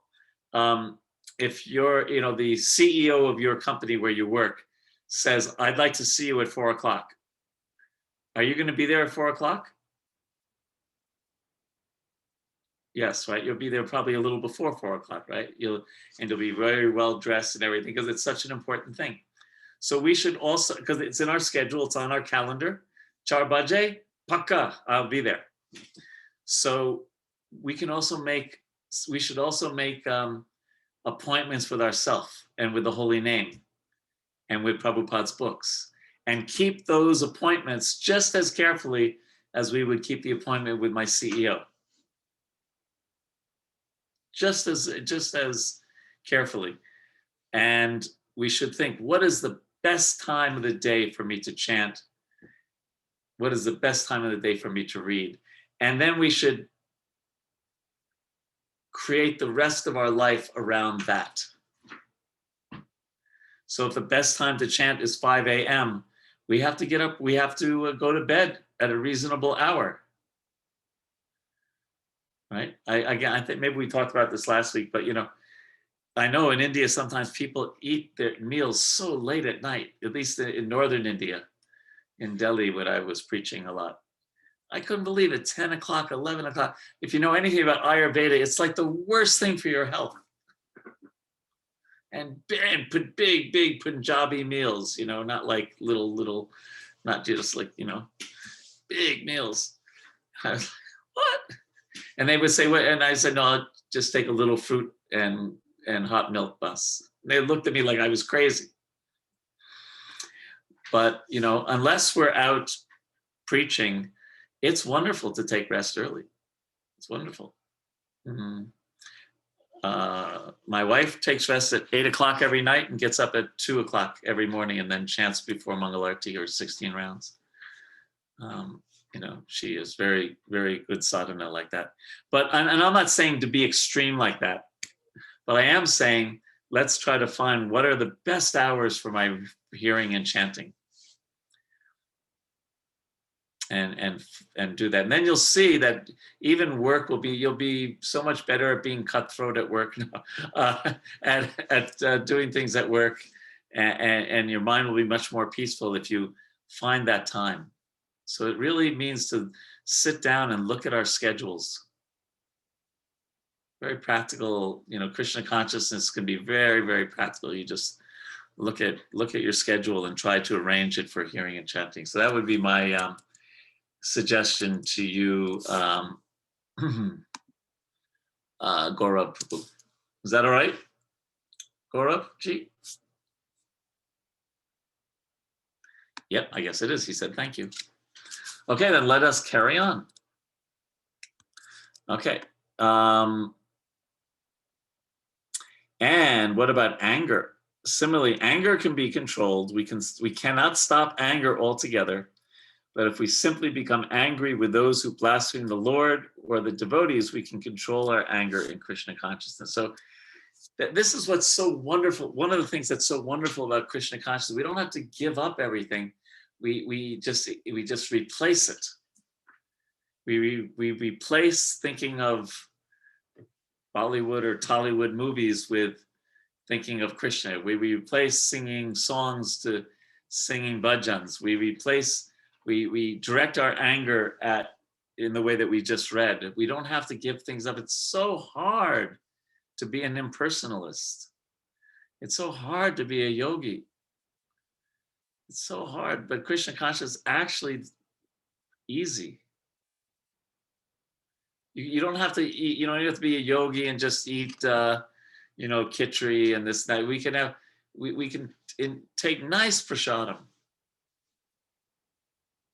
if you're, the CEO of your company where you work says, I'd like to see you at 4 o'clock. Are you going to be there at 4 o'clock? Yes, right. You'll be there probably a little before 4 o'clock, right? You'll be very well dressed and everything, because it's such an important thing. So we should also, because it's in our schedule, it's on our calendar. 4 baje, pakka, I'll be there. So we should also make appointments with ourselves and with the holy name and with Prabhupada's books, and keep those appointments just as carefully as we would keep the appointment with my CEO. Just as carefully. And we should think, what is the best time of the day for me to chant? What is the best time of the day for me to read? And then we should create the rest of our life around that. So if the best time to chant is 5 a.m., we have to get up, we have to go to bed at a reasonable hour. Right? I think maybe we talked about this last week, but I know in India, sometimes people eat their meals so late at night, at least in northern India, in Delhi, when I was preaching a lot. I couldn't believe it, 10 o'clock, 11 o'clock. If you know anything about Ayurveda, it's like the worst thing for your health. And big Punjabi meals, not like little, not just like, big meals. I was like, what? And they would say, what? And I said, no, I'll just take a little fruit and hot milk bus. They looked at me like I was crazy. But, unless we're out preaching, it's wonderful to take rest early. It's wonderful. Mm-hmm. My wife takes rest at 8 o'clock every night and gets up at 2 o'clock every morning, and then chants before Mangalarti or 16 rounds. She is very, very good sadhana like that. But, and I'm not saying to be extreme like that, but I am saying, let's try to find what are the best hours for my hearing and chanting. And do that. And then you'll see that even work you'll be so much better at being cutthroat at work, at doing things at work, and your mind will be much more peaceful if you find that time. So it really means to sit down and look at our schedules. Very practical, Krishna consciousness can be very, very practical. You just look at your schedule and try to arrange it for hearing and chanting. So that would be my suggestion to you, Gaurav Prabhu. Is that all right? Gaurav ji? Yep, I guess it is. He said, thank you. Okay, then let us carry on. Okay. And what about anger? Similarly, anger can be controlled. We cannot stop anger altogether. But if we simply become angry with those who blaspheme the Lord or the devotees, we can control our anger in Krishna consciousness. So this is what's so wonderful. One of the things that's so wonderful about Krishna consciousness, we don't have to give up everything. We just replace it. We replace thinking of Bollywood or Tollywood movies with thinking of Krishna. We replace singing songs to singing bhajans. We direct our anger in the way that we just read. We don't have to give things up. It's so hard to be an impersonalist. It's so hard to be a yogi. It's so hard, but Krishna consciousness is actually easy. You don't have to eat, you don't have to be a yogi and just eat, khichdi and this, that. We can take nice prasadam.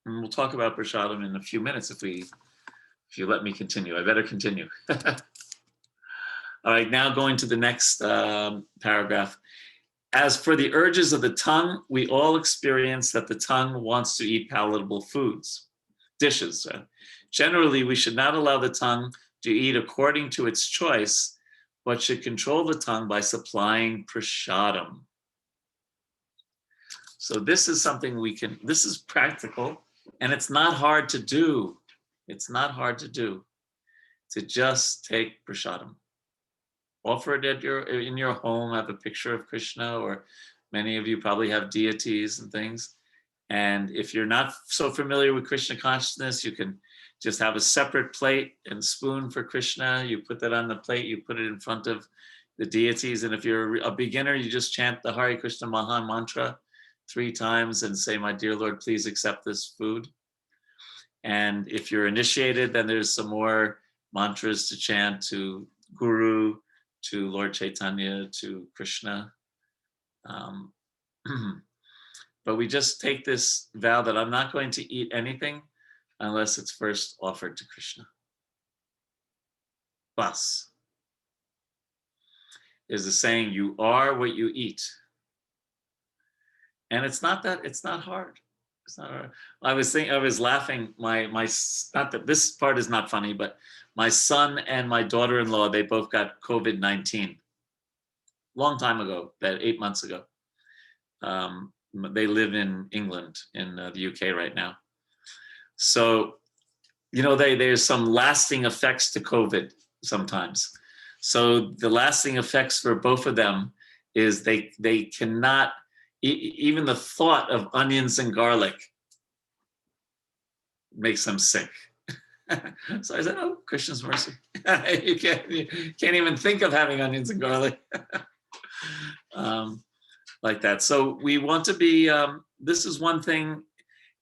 And we'll talk about prasadam in a few minutes if you let me continue. I better continue. All right, now going to the next paragraph. As for the urges of the tongue, we all experience that the tongue wants to eat palatable dishes. Generally, we should not allow the tongue to eat according to its choice, but should control the tongue by supplying prasadam. So this is something this is practical, and it's not hard to do. It's not hard to do, to just take prasadam. Offer it in your home, have a picture of Krishna, or many of you probably have deities and things. And if you're not so familiar with Krishna consciousness, you can just have a separate plate and spoon for Krishna. You put that on the plate, you put it in front of the deities. And if you're a beginner, you just chant the Hare Krishna Maha Mantra 3 times and say, my dear Lord, please accept this food. And if you're initiated, then there's some more mantras to chant to Guru, to Lord Chaitanya, to Krishna. But we just take this vow that I'm not going to eat anything unless it's first offered to Krishna. Bas is the saying, you are what you eat. And it's not hard. It's not hard. I was laughing, not that this part is not funny, but my son and my daughter-in-law, they both got COVID-19 long time ago, about 8 months ago. They live in England, in the UK right now. So, there's some lasting effects to COVID sometimes. So the lasting effects for both of them is they cannot, even the thought of onions and garlic makes them sick. So I said, oh, Krishna's mercy. you can't even think of having onions and garlic. Like that. So we want to be, this is one thing,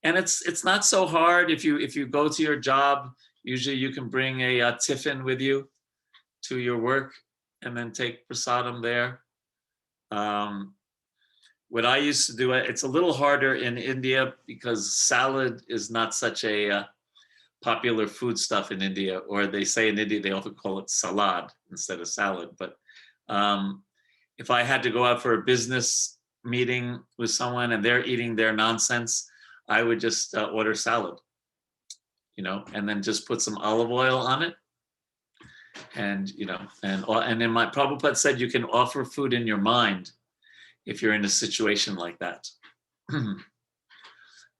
and it's not so hard. If you go to your job, usually you can bring a tiffin with you to your work and then take prasadam there. What I used to do, it's a little harder in India because salad is not such a popular foodstuff in India, or they say in India, they often call it salad instead of salad. But if I had to go out for a business meeting with someone and they're eating their nonsense, I would just order salad, and then just put some olive oil on it. And, and then my Prabhupada said you can offer food in your mind if you're in a situation like that.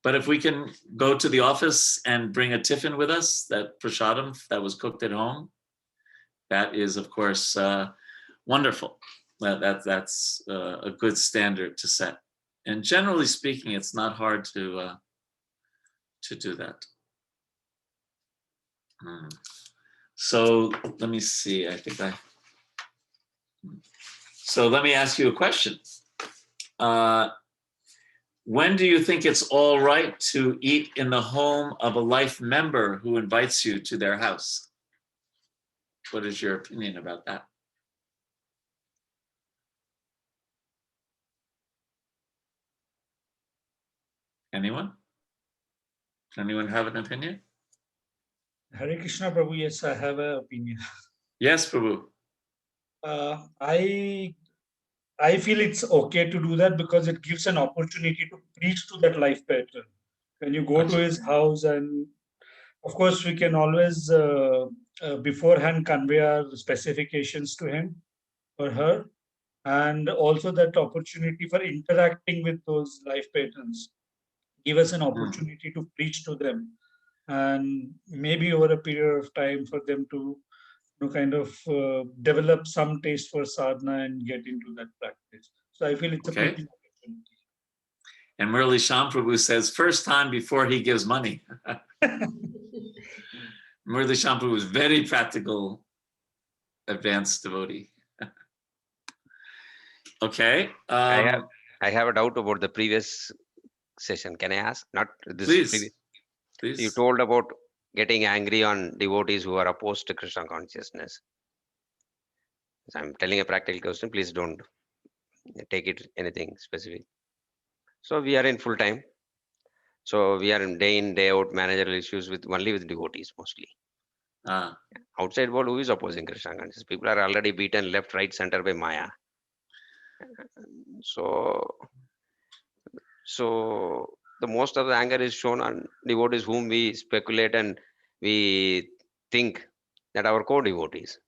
But if we can go to the office and bring a tiffin with us, that prasadam that was cooked at home, that is, of course, wonderful. That's a good standard to set. And generally speaking, it's not hard to do that. So let me see. So let me ask you a question. When do you think it's all right to eat in the home of a life member who invites you to their house? What is your opinion about that? Anyone? Anyone have an opinion? Hare Krishna Prabhu, yes, I have an opinion. Yes, Prabhu. I feel it's okay to do that because it gives an opportunity to preach to that life pattern. When you go to his house, and of course we can always beforehand convey our specifications to him or her, and also that opportunity for interacting with those life patterns give us an opportunity to preach to them, and maybe over a period of time for them to kind of develop some taste for sadhana and get into that practice. So I feel it's a Okay. preaching opportunity. And Murli Sham Prabhu says, first time before he gives money. Murli Sham Prabhu is very practical, advanced devotee. Okay. I have a doubt about the previous session. Can I ask? Not this Please. previous. Please. You told about getting angry on devotees who are opposed to Krishna consciousness. So I'm telling a practical question. Please don't take it anything specific. So we are in full time. So we are in, day out managerial issues with only with devotees mostly. Outside world, who is opposing Krishna consciousness? People are already beaten left, right, center by Maya. So the most of the anger is shown on devotees whom we speculate and we think that our co-devotees.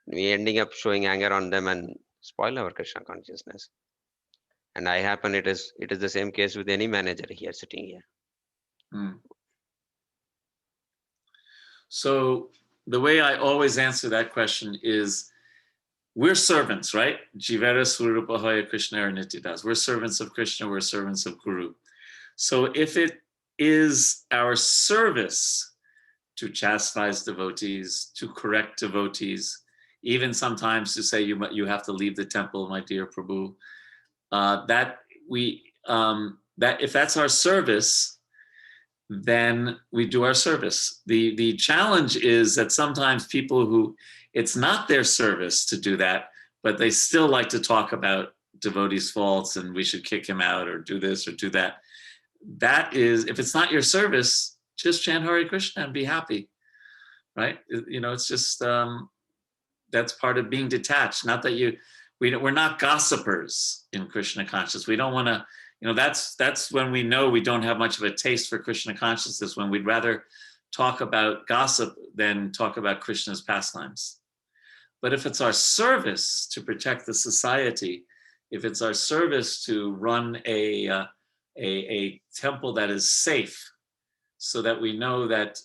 We ending up showing anger on them and spoil our Krishna consciousness. And it is the same case with any manager here sitting here. So the way I always answer that question is, we're servants, right? Jivara Swarupahaya Krishna Nityadas. We're servants of Krishna, we're servants of Guru. So if it is our service to chastise devotees, to correct devotees, even sometimes to say you have to leave the temple, my dear Prabhu, that if that's our service, then we do our service. The challenge is that sometimes people who it's not their service to do that, but they still like to talk about devotees' faults and we should kick him out or do this or do that. That is, if it's not your service, just chant Hare Krishna and be happy, right? You know, it's just, that's part of being detached. Not that we're not gossipers in Krishna consciousness. We don't want to, you know, that's when we know we don't have much of a taste for Krishna consciousness, when we'd rather talk about gossip than talk about Krishna's pastimes. But if it's our service to protect the society, if it's our service to run a temple that is safe, so that we know that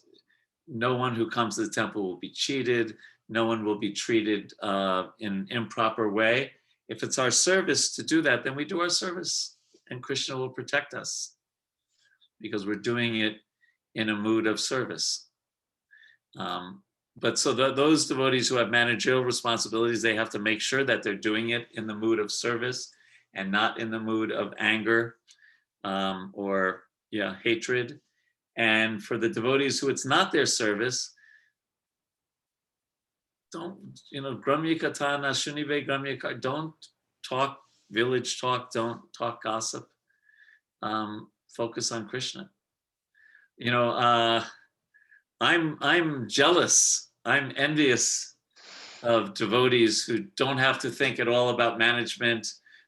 no one who comes to the temple will be cheated, no one will be treated in an improper way. If it's our service to do that, then we do our service and Krishna will protect us because we're doing it in a mood of service. But so those devotees who have managerial responsibilities, they have to make sure that they're doing it in the mood of service and not in the mood of anger or hatred. And for the devotees who it's not their service, don't, Gramya Katana, Shunive Gramya, don't talk village talk, don't talk gossip. Focus on Krishna. I'm jealous. I'm envious of devotees who don't have to think at all about management,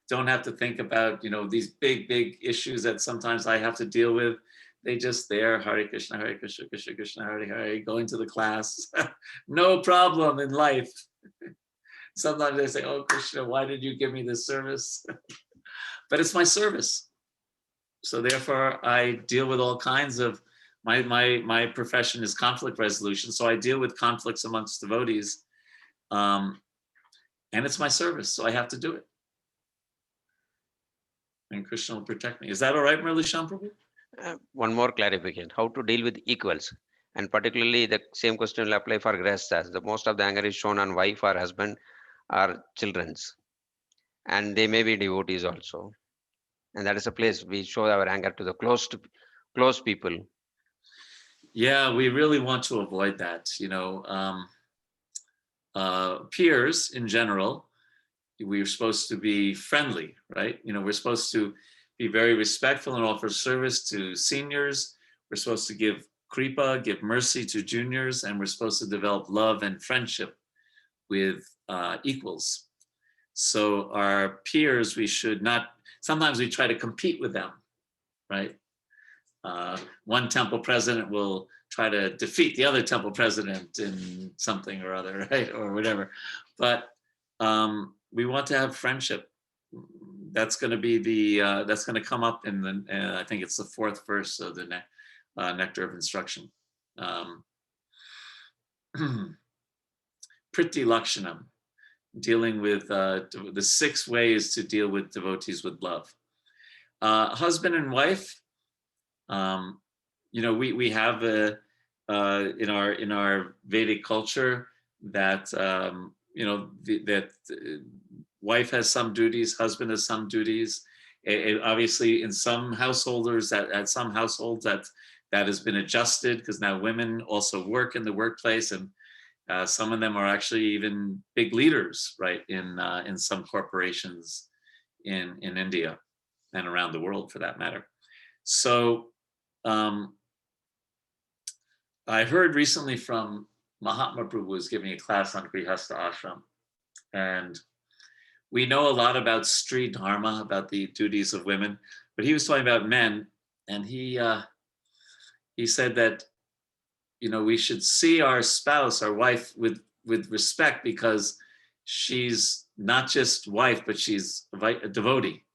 don't have to think about, these big issues that sometimes I have to deal with. They just there, Hare Krishna, Krishna Krishna, Hare Hare, going to the class. No problem in life. Sometimes they say, oh, Krishna, why did you give me this service? But it's my service. So therefore, I deal with all kinds of, my profession is conflict resolution. So I deal with conflicts amongst devotees. And it's my service, so I have to do it. And Krishna will protect me. Is that all right, Murli Sham Prabhu? One more clarification, how to deal with equals. And particularly the same question will apply for grihasthas. The most of the anger is shown on wife or husband or children's. And they may be devotees also. And that is a place we show our anger to the close people. Yeah, we really want to avoid that. Peers in general, we're supposed to be friendly, right? We're supposed to be very respectful and offer service to seniors. We're supposed to give kripa, give mercy to juniors, and we're supposed to develop love and friendship with equals. So our peers, we should not, sometimes we try to compete with them, right? One temple president will try to defeat the other temple president in something or other, right? Or whatever. But we want to have friendship. That's going to be the, that's going to come up in the, I think it's the 4th verse of the Nectar of Instruction. Priti Lakshanam, dealing with the 6 ways to deal with devotees with love. Husband and wife, you know, we have in our Vedic culture that you know that wife has some duties, husband has some duties. Obviously, in some householders, at some households, that has been adjusted because now women also work in the workplace, and some of them are actually even big leaders, right, in some corporations in India and around the world, for that matter. So I heard recently from Mahatma Prabhu was giving a class on Grihastha Ashram, and we know a lot about Stri Dharma, about the duties of women, but he was talking about men, and he said that, you know, we should see our spouse, our wife, with respect, because she's not just wife, but she's a devotee,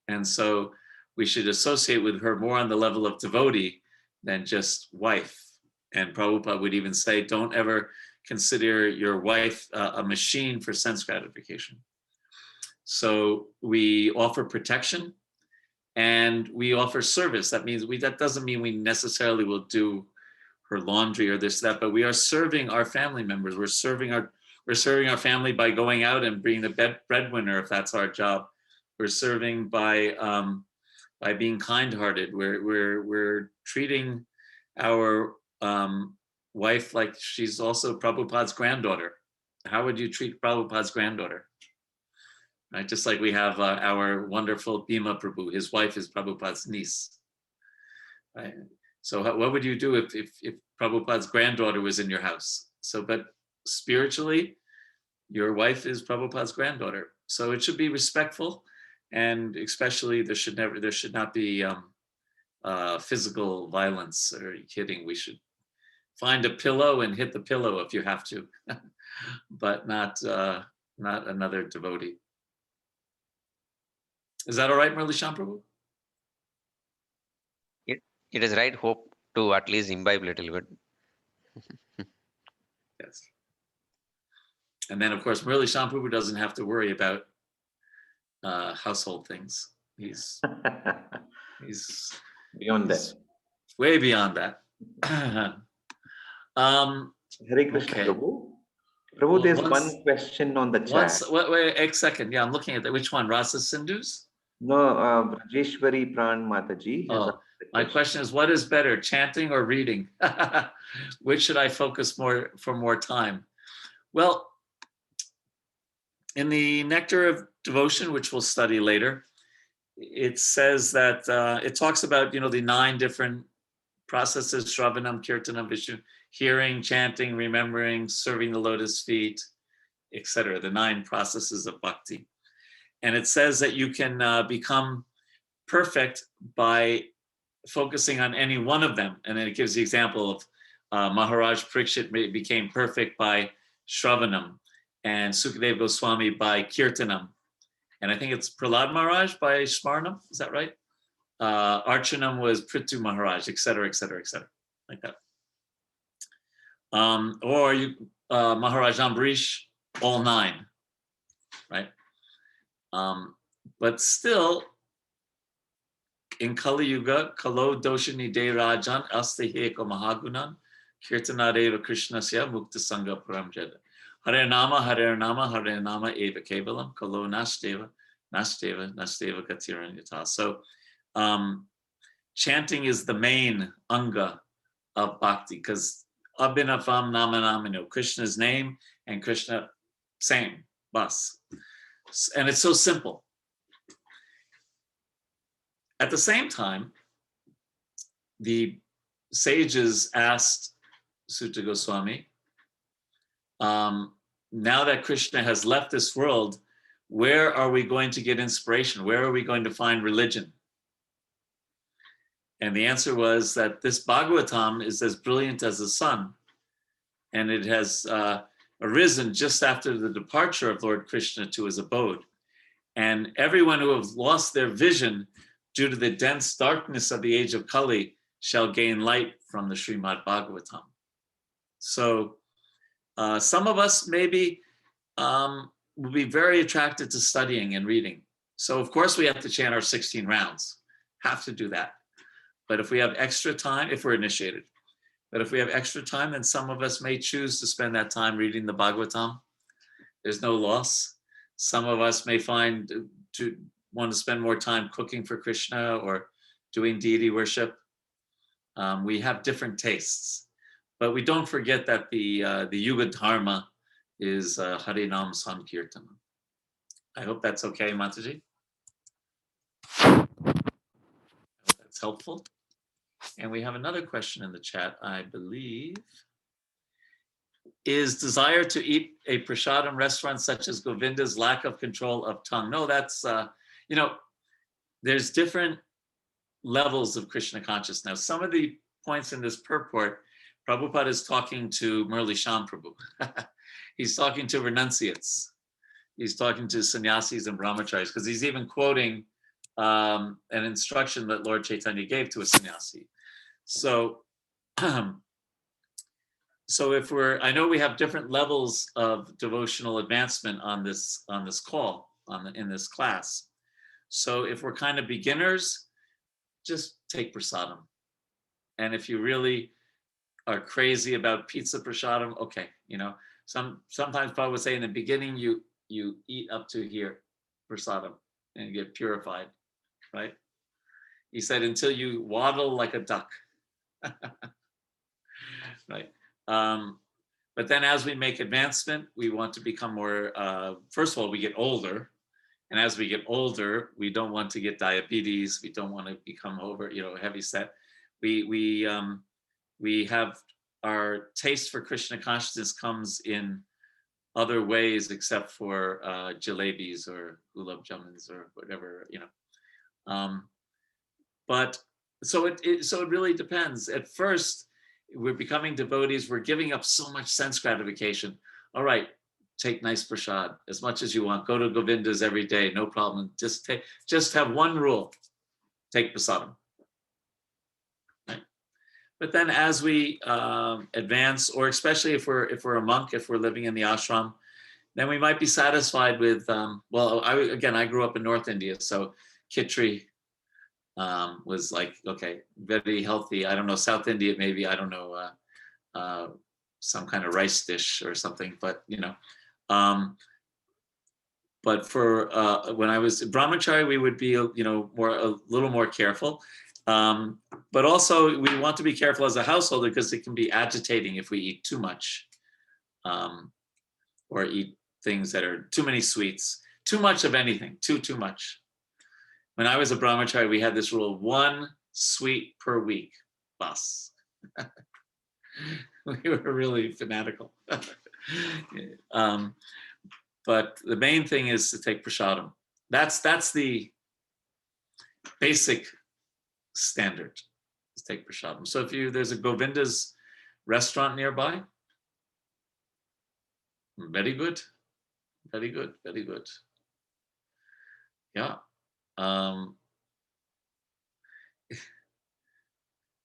and so we should associate with her more on the level of devotee than just wife. And Prabhupada would even say, don't ever consider your wife a machine for sense gratification. So we offer protection and we offer service. That means that doesn't mean we necessarily will do her laundry or this, that, but we are serving our family members. We're serving our family by going out and being the breadwinner, if that's our job. We're serving by being kind-hearted. We're treating our wife like she's also Prabhupada's granddaughter. How would you treat Prabhupada's granddaughter? Right, just like we have our wonderful Bhima Prabhu, his wife is Prabhupada's niece. Right? So what would you do if Prabhupada's granddaughter was in your house? So, but spiritually, your wife is Prabhupada's granddaughter. So it should be respectful, and especially there should not be physical violence. Are you kidding? We should find a pillow and hit the pillow if you have to, but not another devotee. Is that all right, Murli Sham Prabhu? It is right. Hope to at least imbibe a little bit. Yes. And then, of course, Murli Sham Prabhu doesn't have to worry about household things. He's beyond that. Way beyond that. Hare Krishna, okay. Prabhu. Prabhu, there's one question on the chat. Wait a second. Yeah, I'm looking at that. Which one? Rasa Sindhus? No, Rajeshwari Pran Mataji. My question is, what is better, chanting or reading? Which should I focus more for more time? Well, in the Nectar of Devotion, which we'll study later, it says that it talks about, you know, the 9 different processes: Shravanam, Kirtanam, Vishnu, hearing, chanting, remembering, serving the lotus feet, etc. The 9 processes of bhakti. And it says that you can become perfect by focusing on any one of them. And then it gives the example of Maharaj Parikshit became perfect by Shravanam, and Sukadeva Goswami by Kirtanam. And I think it's Prahlad Maharaj by Smarnam. Is that right? Archanam was Prithu Maharaj, etc., etc., etc., like that. Or you Maharaj Ambarish, all 9, right? But still, in Kali Yuga, Kalo Doshani De Rajan Astaheko Mahagunan, Kirtanadeva Krishnasya Mukta Sangha Paramjada. Hare Nama Eva Kevalam, Kalo Nashteva Gatiranyata. So chanting is the main anga of bhakti, because Abhinavam Namanamino, Krishna's name and Krishna, same, bas. And it's so simple. At the same time, the sages asked Sutta Goswami, now that Krishna has left this world, where are we going to get inspiration? Where are we going to find religion? And the answer was that this Bhagavatam is as brilliant as the sun. And it has arisen just after the departure of Lord Krishna to his abode. And everyone who has lost their vision due to the dense darkness of the age of Kali shall gain light from the Srimad Bhagavatam. So some of us maybe will be very attracted to studying and reading. So of course we have to chant our 16 rounds, have to do that. But if we have extra time, if we're initiated, but if we have extra time, then some of us may choose to spend that time reading the Bhagavatam. There's no loss. Some of us may find to want to spend more time cooking for Krishna or doing deity worship. We have different tastes, but we don't forget that the Yuga Dharma is Harinam Sankirtana. I hope that's okay, Mataji. I hope that's helpful. And we have another question in the chat, I believe. Is desire to eat a prasadam restaurant such as Govinda's lack of control of tongue? No, that's, you know, there's different levels of Krishna consciousness. Now, some of the points in this purport, Prabhupada is talking to Murli Sham Prabhu. He's talking to renunciates. He's talking to sannyasis and brahmacharis, because he's even quoting an instruction that Lord Chaitanya gave to a sannyasi. So, so if we're, I know we have different levels of devotional advancement on this call, in this class. So if we're kind of beginners, just take prasadam. And if you really are crazy about pizza prasadam, okay, you know, sometimes Prabhupada would say in the beginning, you eat up to here, prasadam, and you get purified, right? He said, until you waddle like a duck. Right. But then as we make advancement, we want to become more, first of all, we get older. And as we get older, we don't want to get diabetes. We don't want to become over, you know, heavy set. We have our taste for Krishna consciousness comes in other ways except for jalebis or gulab jamans or whatever, you know. But so it really depends. At first, we're becoming devotees. We're giving up so much sense gratification. All right, take nice prasad as much as you want. Go to Govinda's every day, no problem. Just have one rule: take prasadam. Right? But then, as we advance, or especially if we're a monk, if we're living in the ashram, then we might be satisfied with. Well, I grew up in North India, so khichdi was like, okay, very healthy. I don't know, South India, maybe, I don't know, some kind of rice dish or something, but, you know, but for when I was brahmachari, we would be, you know, a little more careful. But also we want to be careful as a householder because it can be agitating if we eat too much or eat things that are too many sweets, too much of anything, too much. When I was a brahmachari, we had this rule: 1 sweet per week. Bas. We were really fanatical. But the main thing is to take prasadam. That's the basic standard, is take prasadam. So if there's a Govinda's restaurant nearby, very good, very good, very good. Yeah.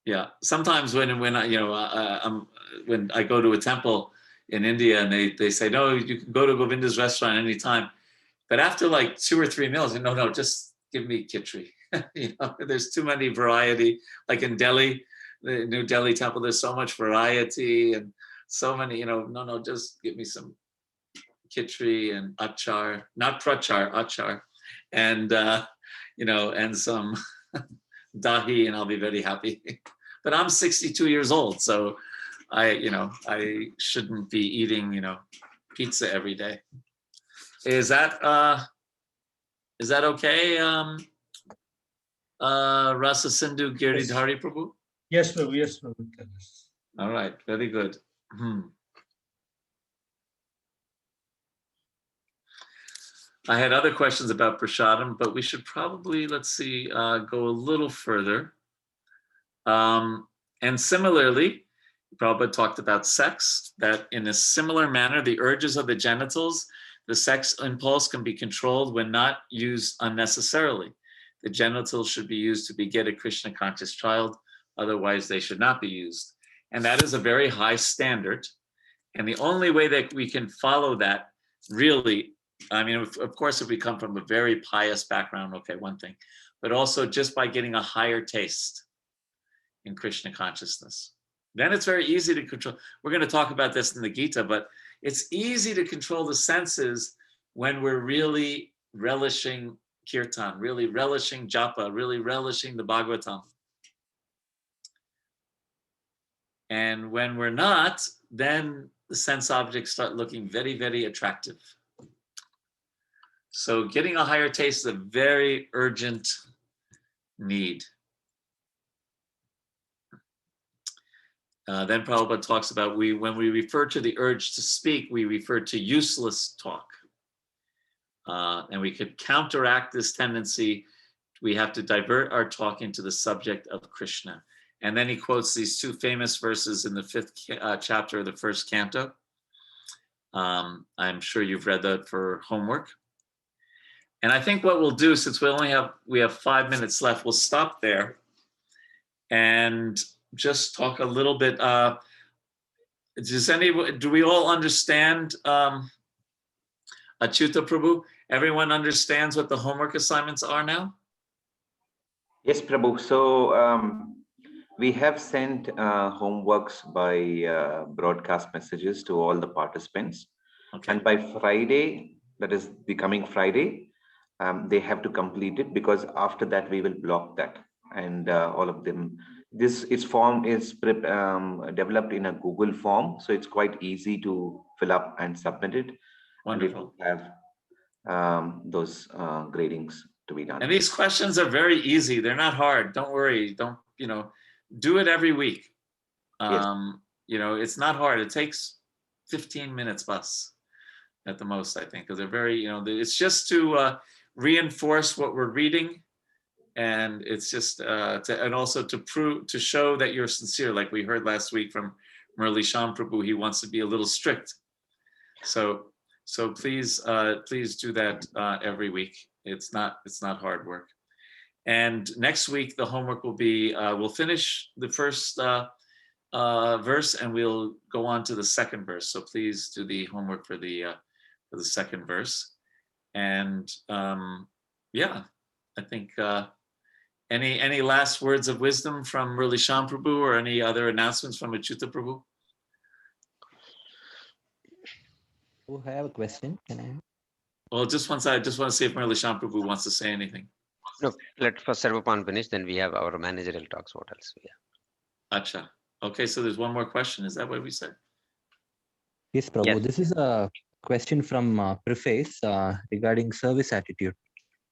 Yeah, sometimes when I, you know, when I go to a temple in India and they say, no, you can go to Govinda's restaurant anytime, but after like 2 or 3 meals, no, just give me khichdi. You know, there's too many variety. Like in Delhi, the New Delhi temple, there's so much variety and so many, you know, no, just give me some khichdi and achar, not prachar, achar, and you know, and some dahi, and I'll be very happy. But I'm 62 years old, so I shouldn't be eating, you know, pizza every day. Is that okay, Rasa Sindhu Giridhari Prabhu? Yes, Prabhu. Yes, Prabhu. All right, very good. I had other questions about prasadam, but we should probably, let's see, go a little further. And similarly, Prabhupada talked about sex, that in a similar manner, the urges of the genitals, the sex impulse can be controlled when not used unnecessarily. The genitals should be used to beget a Krishna conscious child, otherwise they should not be used. And that is a very high standard. And the only way that we can follow that really, I mean, of course, if we come from a very pious background, okay, one thing, but also just by getting a higher taste in Krishna consciousness. Then it's very easy to control. We're going to talk about this in the Gita, but it's easy to control the senses when we're really relishing kirtan, really relishing japa, really relishing the Bhagavatam. And when we're not, then the sense objects start looking very, very attractive. So getting a higher taste is a very urgent need. Then Prabhupada talks about when we refer to the urge to speak, we refer to useless talk. And we could counteract this tendency. We have to divert our talk into the subject of Krishna. And then he quotes these two famous verses in the 5th chapter of the 1st canto. I'm sure you've read that for homework. And I think what we'll do, since we have 5 minutes left, we'll stop there and just talk a little bit. Do we all understand Achyuta Prabhu? Everyone understands what the homework assignments are now? Yes, Prabhu. So we have sent homeworks by broadcast messages to all the participants. Okay. And by Friday, that is the coming Friday, they have to complete it, because after that we will block that. And all of them, this form is developed in a Google form, so it's quite easy to fill up and submit it. Wonderful. And we have those gradings to be done. And these questions are very easy. They're not hard. Don't worry. Don't, do it every week. Yes. It's not hard. It takes 15 minutes plus at the most, I think, because they're very, it's just to reinforce what we're reading. And it's just, and also to show that you're sincere, like we heard last week from Murli Sham Prabhu, he wants to be a little strict. So please do that every week. It's not hard work. And next week the homework will be we'll finish the first verse and we'll go on to the second verse. So please do the homework for the second verse. And yeah, I think any last words of wisdom from Murli Sham Prabhu or any other announcements from Achyuta Prabhu? Oh, I have a question. Can I? Well, just once I just want to see if Murli Sham Prabhu wants to say anything. No, let first Sarvapan finish, then we have our managerial talks. What else? Yeah. Acha. Okay, so there's one more question. Is that what we said? Yes, Prabhu. Yes. This is a question from Preface regarding service attitude.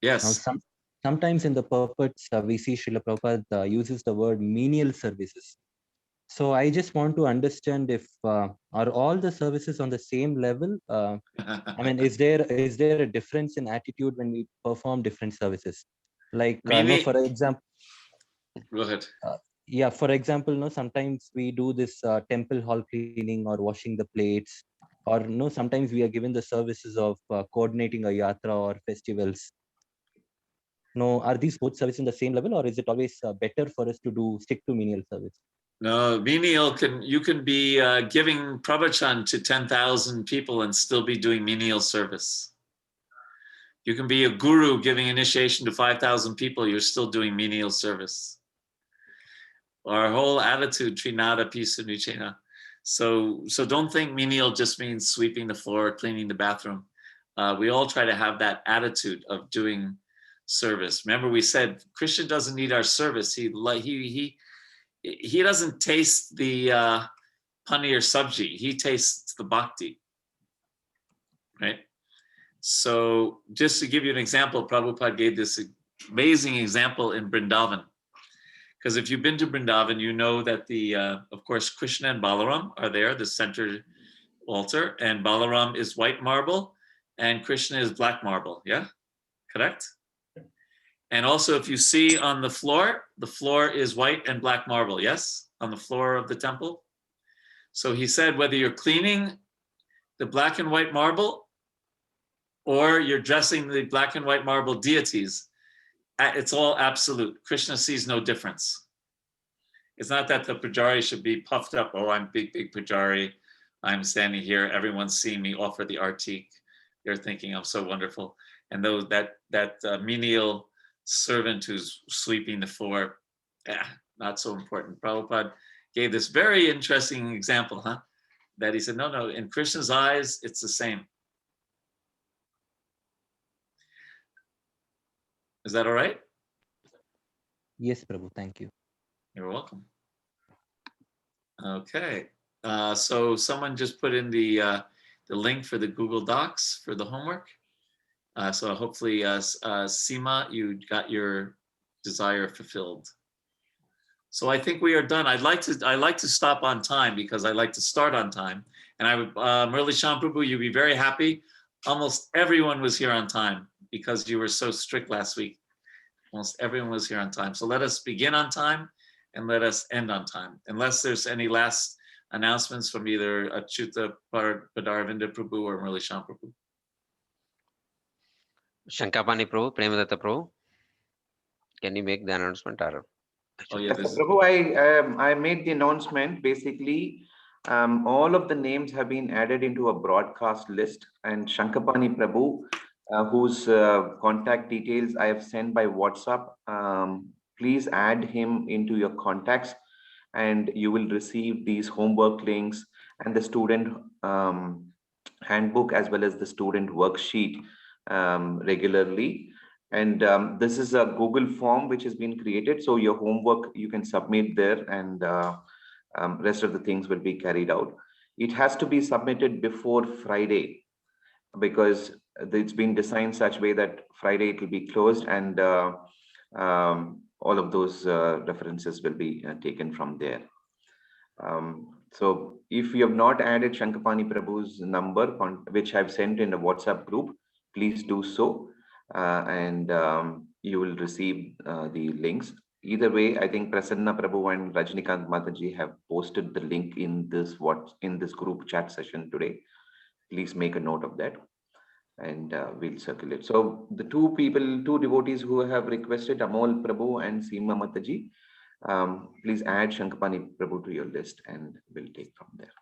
Yes. Now, sometimes in the purports, we see Srila Prabhupada uses the word menial services. So I just want to understand if are all the services on the same level? I mean, is there a difference in attitude when we perform different services? Like, no, for example. Go ahead. Yeah, for example, no, sometimes we do this temple hall cleaning or washing the plates, or no, sometimes we are given the services of coordinating a yatra or festivals. No, are these both services in the same level, or is it always better for us to stick to menial service? No, menial you can be giving pravachan to 10,000 people and still be doing menial service. You can be a guru giving initiation to 5,000 people, you're still doing menial service. Our whole attitude, trinada pisa nichena. So don't think menial just means sweeping the floor, cleaning the bathroom. We all try to have that attitude of doing service. Remember, we said Krishna doesn't need our service. He doesn't taste the paneer sabji. He tastes the bhakti, right? So just to give you an example, Prabhupada gave this amazing example in Vrindavan. Because if you've been to Vrindavan, you know that of course, Krishna and Balaram are there, the center altar, and Balaram is white marble and Krishna is black marble. Yeah, correct? And also, if you see on the floor is white and black marble. Yes, on the floor of the temple. So he said, whether you're cleaning the black and white marble or you're dressing the black and white marble deities, it's all absolute. Krishna sees no difference. It's not that the pujari should be puffed up. Oh, I'm big pujari. I'm standing here. Everyone's seeing me offer the artik. They're thinking I'm so wonderful. And that menial servant who's sweeping the floor, not so important. Prabhupada gave this very interesting example, that he said, no, in Krishna's eyes, it's the same. Is that all right? Yes, Prabhu, thank you. You're welcome. Okay, so someone just put in the link for the Google Docs for the homework. So hopefully, Seema, you got your desire fulfilled. So I think we are done. I like to stop on time because I like to start on time. And I would, Murli Sham Prabhu, you'd be very happy. Almost everyone was here on time because you were so strict last week. Almost everyone was here on time. So let us begin on time and let us end on time. Unless there's any last announcements from either Achyuta Padaravinda Prabhu or Murli Sham Prabhu. Shankapani Prabhu, Premadatta Prabhu, can you make the announcement? Or? Oh, yeah, Yes, Prabhu, I made the announcement. Basically, all of the names have been added into a broadcast list, and Shankapani Prabhu, whose contact details I have sent by WhatsApp, please add him into your contacts, and you will receive these homework links and the student handbook as well as the student worksheet regularly. And this is a Google form which has been created. So your homework you can submit there, and rest of the things will be carried out. It has to be submitted before Friday because it's been designed such way that Friday it will be closed, and all of those references will be taken from there. So if you have not added Shankapani Prabhu's number, which I've sent in the WhatsApp group, please do so. And you will receive the links. Either way, I think Prasanna Prabhu and Rajnikant Mataji have posted the link in this group chat session today. Please make a note of that, and we'll circulate. So the two devotees who have requested, Amol Prabhu and Seema Mataji, please add Shankapani Prabhu to your list, and we'll take from there.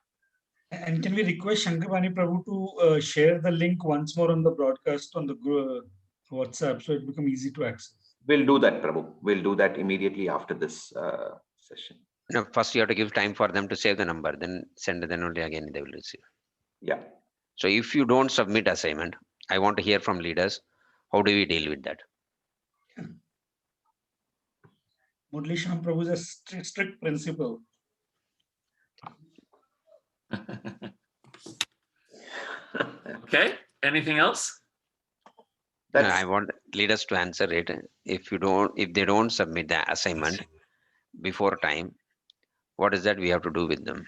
And can we request Shankapani Prabhu to share the link once more on the broadcast on the WhatsApp so it becomes easy to access? We'll do that, Prabhu. We'll do that immediately after this session. No, first you have to give time for them to save the number, then send it, then only again they will receive. Yeah. So if you don't submit assignment, I want to hear from leaders. How do we deal with that? Murli Sham Prabhu is a strict principle. Okay, anything else? No, I want leaders to answer it. If they don't submit the assignment before time, what is that we have to do with them?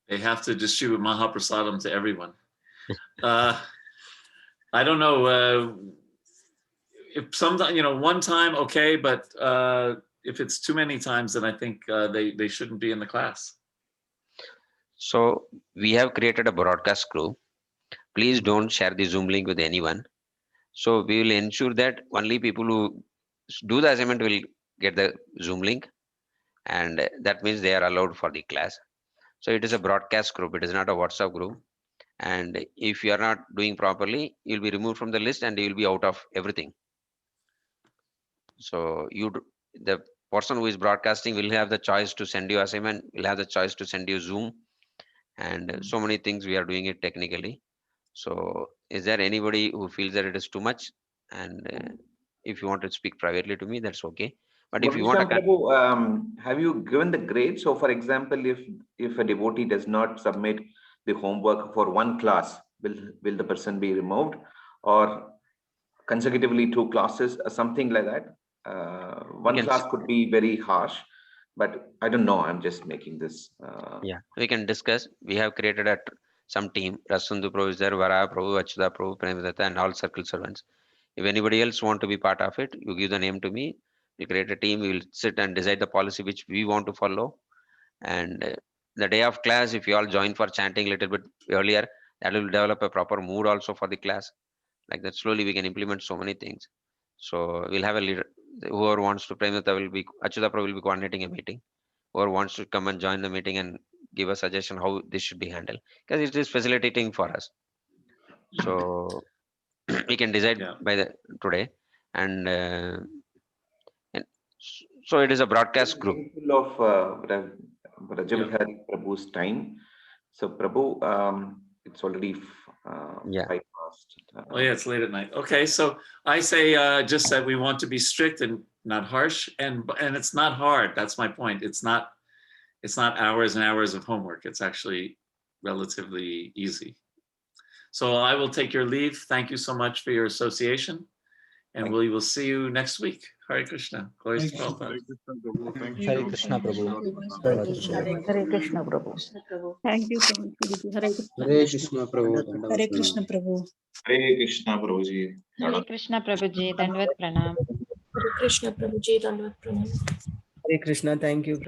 They have to distribute Mahaprasadam to everyone. I don't know. If sometimes, one time, okay, but if it's too many times, then I think they shouldn't be in the class. So we have created a broadcast group. Please don't share the Zoom link with anyone. So we will ensure that only people who do the assignment will get the Zoom link, and that means they are allowed for the class. So it is a broadcast group. It is not a WhatsApp group. And if you are not doing properly, you'll be removed from the list and you will be out of everything. So the person who is broadcasting will have the choice to send you assignment, will have the choice to send you Zoom, and so many things we are doing it technically. So is there anybody who feels that it is too much? And if you want to speak privately to me, that's okay. But if you want to, have you given the grade? So for example, if a devotee does not submit the homework for one class, will the person be removed, or consecutively 2 classes, something like that. One can class s- could be very harsh, but I don't know. I'm just making this. Yeah, we can discuss. We have created some team. Rasundu Prabhu is there, Vara Prabhu, Achyuta Prabhu, Premadatta, and all circle servants. If anybody else want to be part of it, you give the name to me. We create a team. We will sit and decide the policy which we want to follow. And the day of class, if you all join for chanting a little bit earlier, that will develop a proper mood also for the class. Like that, slowly we can implement so many things. So we'll have a leader. Whoever wants to, Premadatta will be, Achyuta Prabhu will be coordinating a meeting. Whoever wants to come and join the meeting and give a suggestion how this should be handled, because it is facilitating for us. So we can decide Yeah. by the today, and so it is a broadcast group. Mindful of Rajabihari Prabhu's time. So Prabhu, it's already Yeah. 5 past. Oh yeah, it's late at night. Okay, so I say just that we want to be strict and not harsh, and it's not hard. That's my point. It's not hours and hours of homework. It's actually relatively easy. So I will take your leave. Thank you so much for your association, and we will see you next week. Hare Krishna. Glory to Prabhupada. Hare Krishna Prabhu. Hare Krishna Prabhu. Thank you so much, Guruji. Hare Krishna. Hare Krishna Prabhu. Hare Krishna Prabhu. Hare Krishna Prabhuji. Hare Krishna Prabhuji, Dandavat Pranam. Hare Krishna Prabhuji, Dandavat Pranam. Hare Krishna. Thank you.